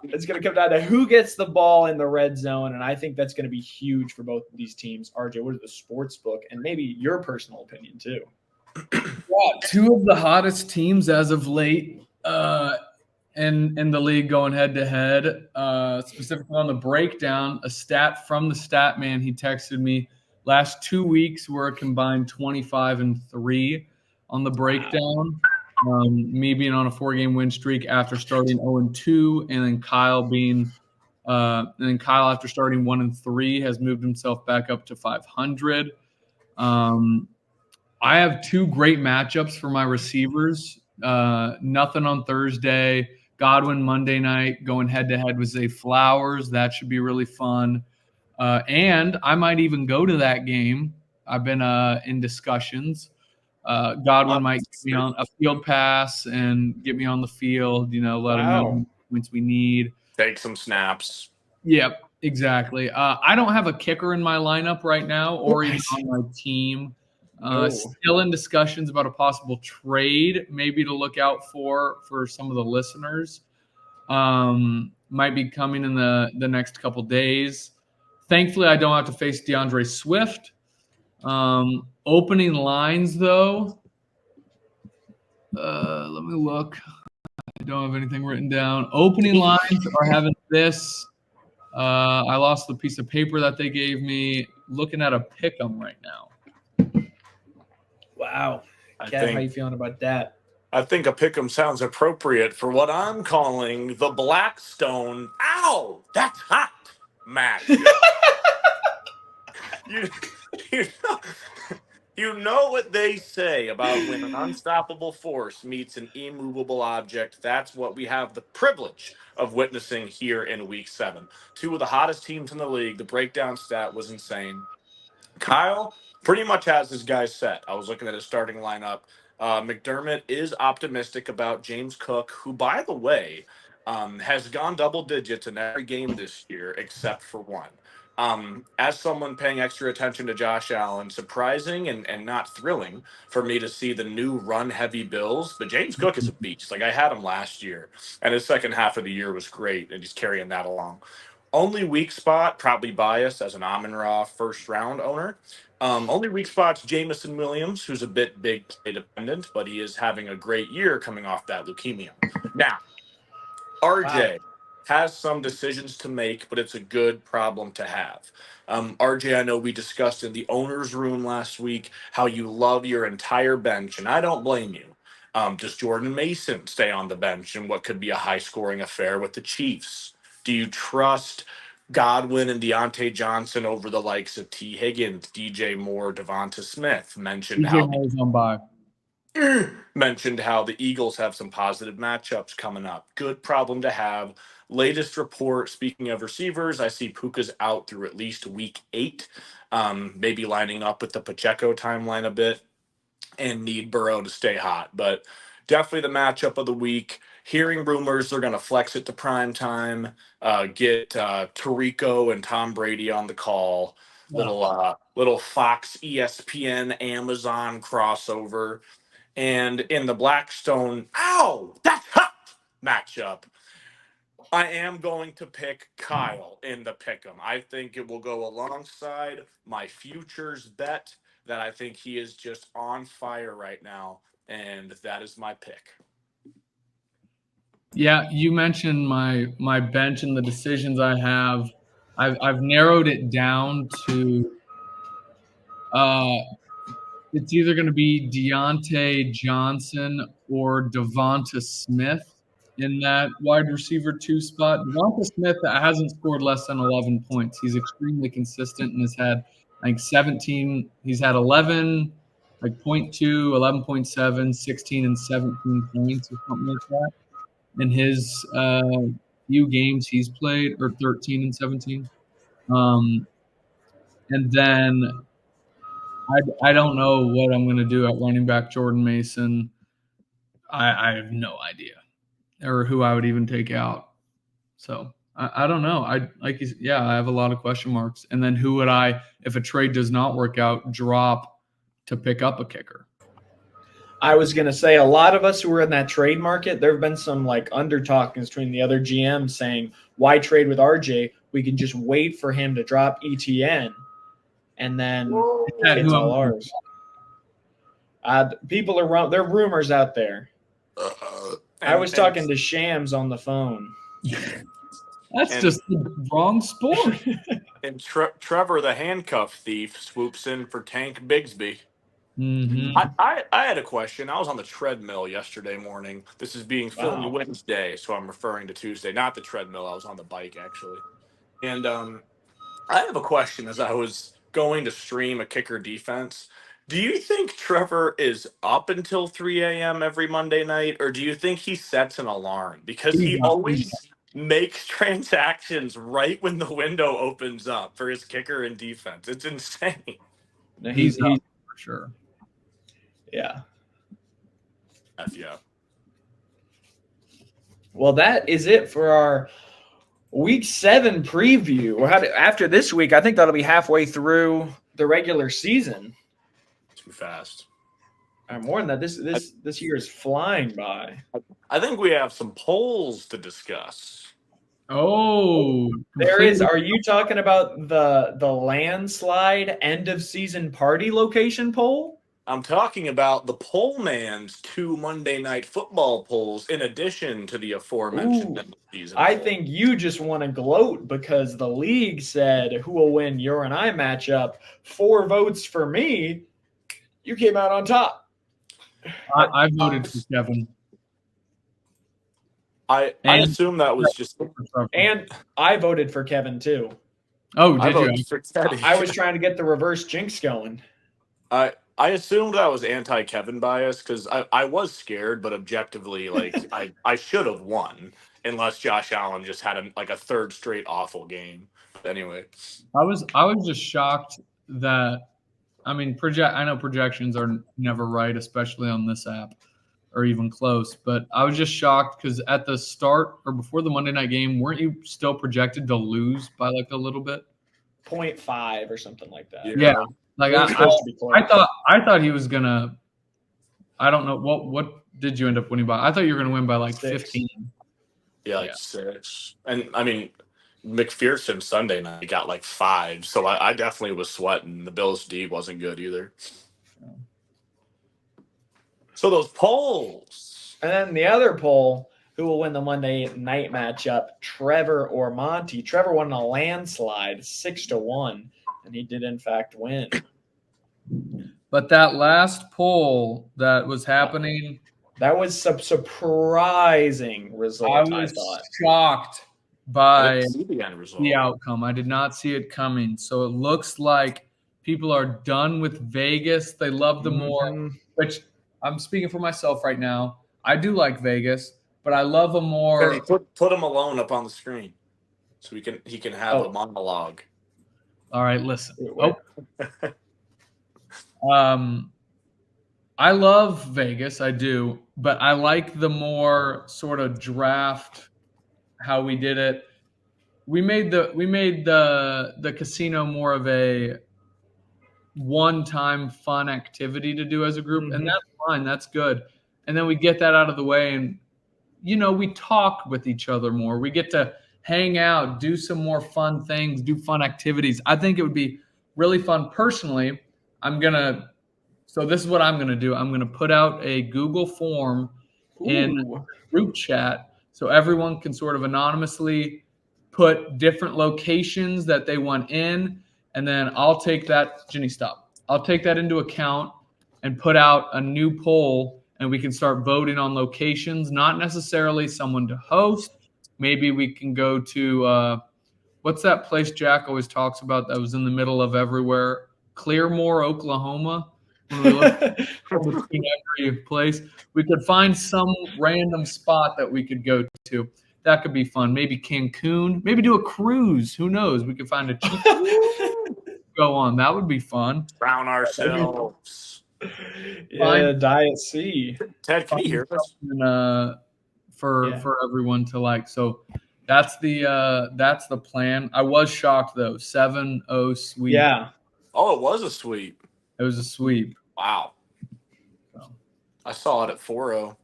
It's going to come down to who gets the ball in the red zone, and I think that's going to be huge for both of these teams. RJ, what is the sports book, and maybe your personal opinion too? Yeah, two of the hottest teams as of late in the league going head to head. Specifically on the breakdown, a stat from the stat man, he texted me. Last 2 weeks were a combined 25-3 on the breakdown. Me being on a 4-game win streak after starting 0-2, and then Kyle after starting 1-3 has moved himself back up to 500. I have two great matchups for my receivers. Nothing on Thursday. Godwin Monday night going head to head with Zay Flowers. That should be really fun. And I might even go to that game. I've been in discussions. Godwin might get me on a field pass and get me on the field. Let him know points we need. Take some snaps. Yep, exactly. I don't have a kicker in my lineup right now, or even on my team. Still in discussions about a possible trade, maybe to look out for some of the listeners. Might be coming in the next couple days. Thankfully, I don't have to face DeAndre Swift. Opening lines, though. Let me look. I don't have anything written down. Opening lines are having this. I lost the piece of paper that they gave me. Looking at a pick'em right now. Wow. Kev, how you feeling about that? I think a pick'em sounds appropriate for what I'm calling the Blackstone. Ow, that's hot match. You know what they say about when an unstoppable force meets an immovable object. That's what we have the privilege of witnessing here in Week 7. Two of the hottest teams in the league. The breakdown stat was insane. Kyle pretty much has his guys set. I was looking at his starting lineup. McDermott is optimistic about James Cook, who, by the way, has gone double digits in every game this year except for one. As someone paying extra attention to Josh Allen, surprising and not thrilling for me to see the new run-heavy Bills, but James Cook is a beast. Like, I had him last year, and his second half of the year was great, and he's carrying that along. Only weak spot, probably biased as an Amon-Ra first-round owner. Only weak spot's Jamison Williams, who's a bit big play dependent, but he is having a great year coming off that leukemia. Now, RJ has some decisions to make, but it's a good problem to have. RJ, I know we discussed in the owner's room last week how you love your entire bench, and I don't blame you. Does Jordan Mason stay on the bench in what could be a high-scoring affair with the Chiefs? Do you trust Godwin and Deontay Johnson over the likes of T. Higgins, DJ Moore, Devonta Smith? Mentioned how the Eagles have some positive matchups coming up. Good problem to have. Latest report, speaking of receivers, I see Puka's out through at least week 8, maybe lining up with the Pacheco timeline a bit, and need Burrow to stay hot. But definitely the matchup of the week. Hearing rumors they're going to flex it to prime time, get Tirico and Tom Brady on the call. Little Fox, ESPN, Amazon crossover. And in the Blackstone, that's hot matchup, I am going to pick Kyle in the pick'em. I think it will go alongside my futures bet that I think he is just on fire right now, and that is my pick. Yeah, you mentioned my bench and the decisions I have. I've narrowed it down to it's either going to be Deontay Johnson or Devonta Smith in that wide receiver 2 spot. Devonta Smith hasn't scored less than 11 points. He's extremely consistent and has had like 17. He's had 11, like 0.2, 11.7, 16, and 17 points or something like that in his few games he's played, or 13 and 17. And then I don't know what I'm going to do at running back Jordan Mason. I have no idea, or who I would even take out. So I don't know. I have a lot of question marks. And then who would I, if a trade does not work out, drop to pick up a kicker? I was going to say a lot of us who were in that trade market, there have been some like under talkings between the other GMs saying, why trade with RJ? We can just wait for him to drop ETN and then it's all ours. People are there are rumors out there. I was talking and, to Shams on the phone. That's And- just the wrong sport. And Trevor, the handcuff thief, swoops in for Tank Bigsby. Mm-hmm. I had a question. I was on the treadmill yesterday morning. This is being filmed Wow. Wednesday, so I'm referring to Tuesday, not the treadmill. I was on the bike actually. And I have a question as I was going to stream a kicker defense. Do you think Trevor is up until 3 a.m. every Monday night, or do you think he sets an alarm? Because he He's up. always makes transactions right when the window opens up for his kicker and defense. It's insane. No, He's he's up for sure. yeah. Yeah. Well, that is it for our Week 7 preview. After this week, I think that'll be halfway through the regular season. Too fast. More than that, this year is flying by. I think we have some polls to discuss. Oh, There is. Are you talking about the landslide end of season party location poll? I'm talking about the poll man's 2 Monday Night Football polls in addition to the aforementioned end of season I poll. think you just want to gloat because the league said who will win your and I matchup. 4 votes for me. You came out on top. I voted for Kevin. I assume that was just. And I voted for Kevin too. Oh, I did you? voted for Teddy. I was trying to get the reverse jinx going. I assumed I was anti-Kevin bias because I was scared, but objectively, like I should have won unless Josh Allen just had a third straight awful game. But anyway, I was just shocked that I know projections are never right, especially on this app or even close. But I was just shocked because at the start or before the Monday night game, weren't you still projected to lose by like a little bit? 0.5 or something like that. Yeah. Like It was supposed to be close. I thought he was gonna. I don't know what did you end up winning by? I thought you were gonna win by like 6. 15. yeah, 6. And I mean, McPherson Sunday night got like 5, so I definitely was sweating. The Bills D wasn't good either. So those polls. And then the other poll, who will win the Monday night matchup, Trevor or Monty? Trevor won in a landslide, 6-1, and he did in fact win. But that last poll that was happening, That was some surprising result, I was thought. shocked I by didn't see the end result. the outcome. I did not see it coming. So it looks like people are done with Vegas. They love the more, Mhm. which I'm speaking for myself right now. I do like Vegas, but I love a more. Hey, put him alone up on the screen, so he can have a monologue. All right, listen. Wait. I love Vegas, I do, but I like the more sort of draft how we did it. We made the casino more of a one-time fun activity to do as a group, and that's fine, that's good. And then we get that out of the way, and we talk with each other more. We get to hang out, do some more fun things, do fun activities. I think it would be really fun. Personally, so this is what I'm going to do. I'm going to put out a Google form in group chat so everyone can sort of anonymously put different locations that they want in. And then I'll take that, Jenny, stop. I'll take that into account and put out a new poll, and we can start voting on locations, not necessarily someone to host. Maybe we can go to, what's that place Jack always talks about that was in the middle of everywhere? Clearmore, Oklahoma. When we look between every place, we could find some random spot that we could go to. That could be fun. Maybe Cancun. Maybe do a cruise. Who knows? We could find a cheap go on. That would be fun. Drown ourselves. Yeah, Diet C. Ted, can you hear us? For everyone to like. So that's the plan. I was shocked though. 7-0 sweep. Yeah. Oh, it was a sweep. It was a sweep. Wow. So. I saw it at 4-0.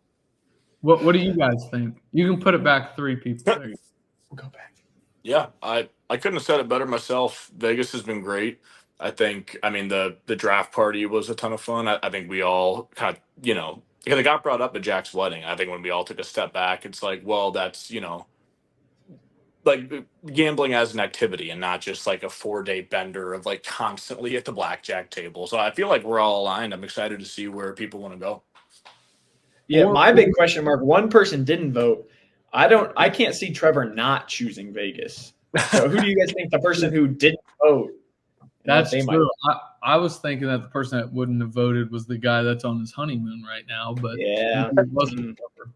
What do you guys think? You can put it back 3 people. We'll go back. Yeah, I couldn't have said it better myself. Vegas has been great. I mean, the draft party was a ton of fun. I think we all kind of, because it got brought up at Jack's wedding. I think when we all took a step back, it's like, well, that's, like gambling as an activity and not just like a 4-day bender of like constantly at the blackjack table. So I feel like we're all aligned. I'm excited to see where people want to go. Yeah, my big question mark, one person didn't vote. I can't see Trevor not choosing Vegas. So who do you guys think the person who didn't vote? That's true. I was thinking that the person that wouldn't have voted was the guy that's on his honeymoon right now, but yeah, it wasn't Trevor.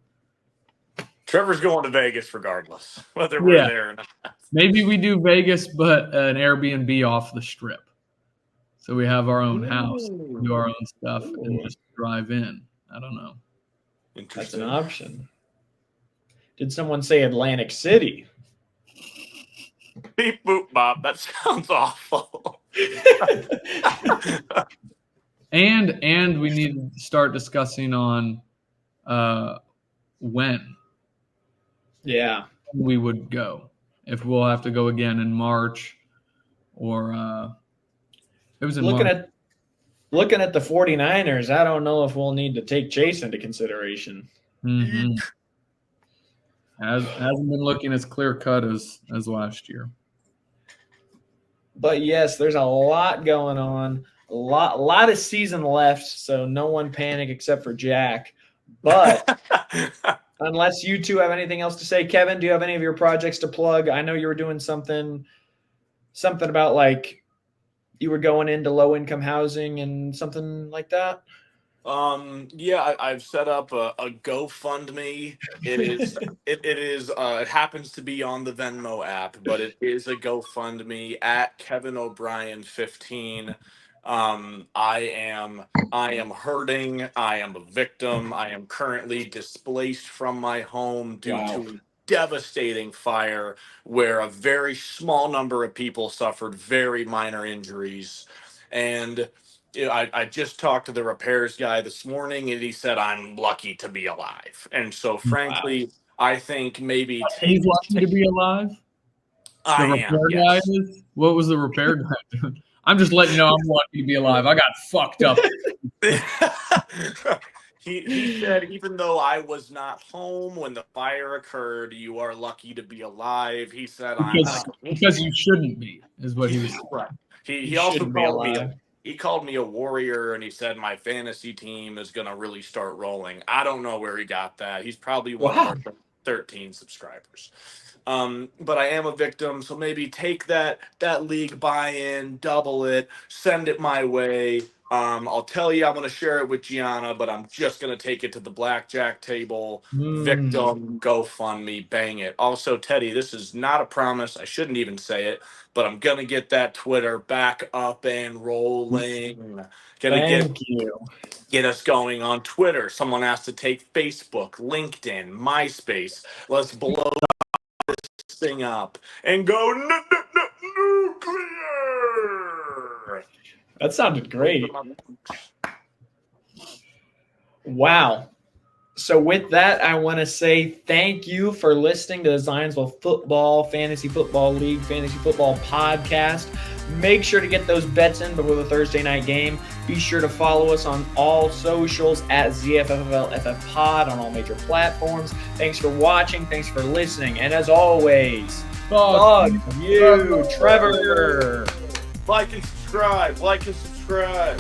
Trevor's going to Vegas regardless, whether we're there or not. Maybe we do Vegas, but an Airbnb off the strip. So we have our own house, do our own stuff, and just drive in. I don't know. That's an option. Did someone say Atlantic City? Beep boop bop. That sounds awful. And we need to start discussing on when. Yeah. We would go. If we'll have to go again in March or it was in March. Looking at the 49ers, I don't know if we'll need to take Chase into consideration. Mm-hmm. Hasn't been looking as clear cut as last year. But yes, there's a lot going on. A lot of season left, so no one panic except for Jack. But unless you two have anything else to say, Kevin, do you have any of your projects to plug? I know you were doing something about like you were going into low-income housing and something like that. Yeah, I've set up a GoFundMe. It happens to be on the Venmo app, but it is a GoFundMe at Kevin O'Brien 15. I am hurting. I am a victim. I am currently displaced from my home due to devastating fire where a very small number of people suffered very minor injuries. And I just talked to the repairs guy this morning, and he said, I'm lucky to be alive. And so, frankly, I think maybe he's lucky to be alive? I am, yes. What was the repair guy doing? I'm just letting you know I'm lucky to be alive. I got fucked up. He said, even though I was not home when the fire occurred, you are lucky to be alive. He said, because you shouldn't be, is what he was saying. Right. He also called me a warrior, and he said my fantasy team is going to really start rolling. I don't know where he got that. He's probably one of our 13 subscribers. But I am a victim, so maybe take that league buy-in, double it, send it my way. I'll tell you I'm going to share it with Gianna, but I'm just going to take it to the blackjack table. Victim, GoFundMe, bang it. Also, Teddy, this is not a promise. I shouldn't even say it, but I'm going to get that Twitter back up and rolling. Thank you. Get us going on Twitter. Someone has to take Facebook, LinkedIn, MySpace. Let's blow this thing up and go nuclear. That sounded great. Wow. So with that, I want to say thank you for listening to the Zionsville Football Fantasy Football League Fantasy Football Podcast. Make sure to get those bets in before the Thursday night game. Be sure to follow us on all socials at ZFFFL FF Pod on all major platforms. Thanks for watching. Thanks for listening. And as always, fuck you, Trevor. Like and subscribe.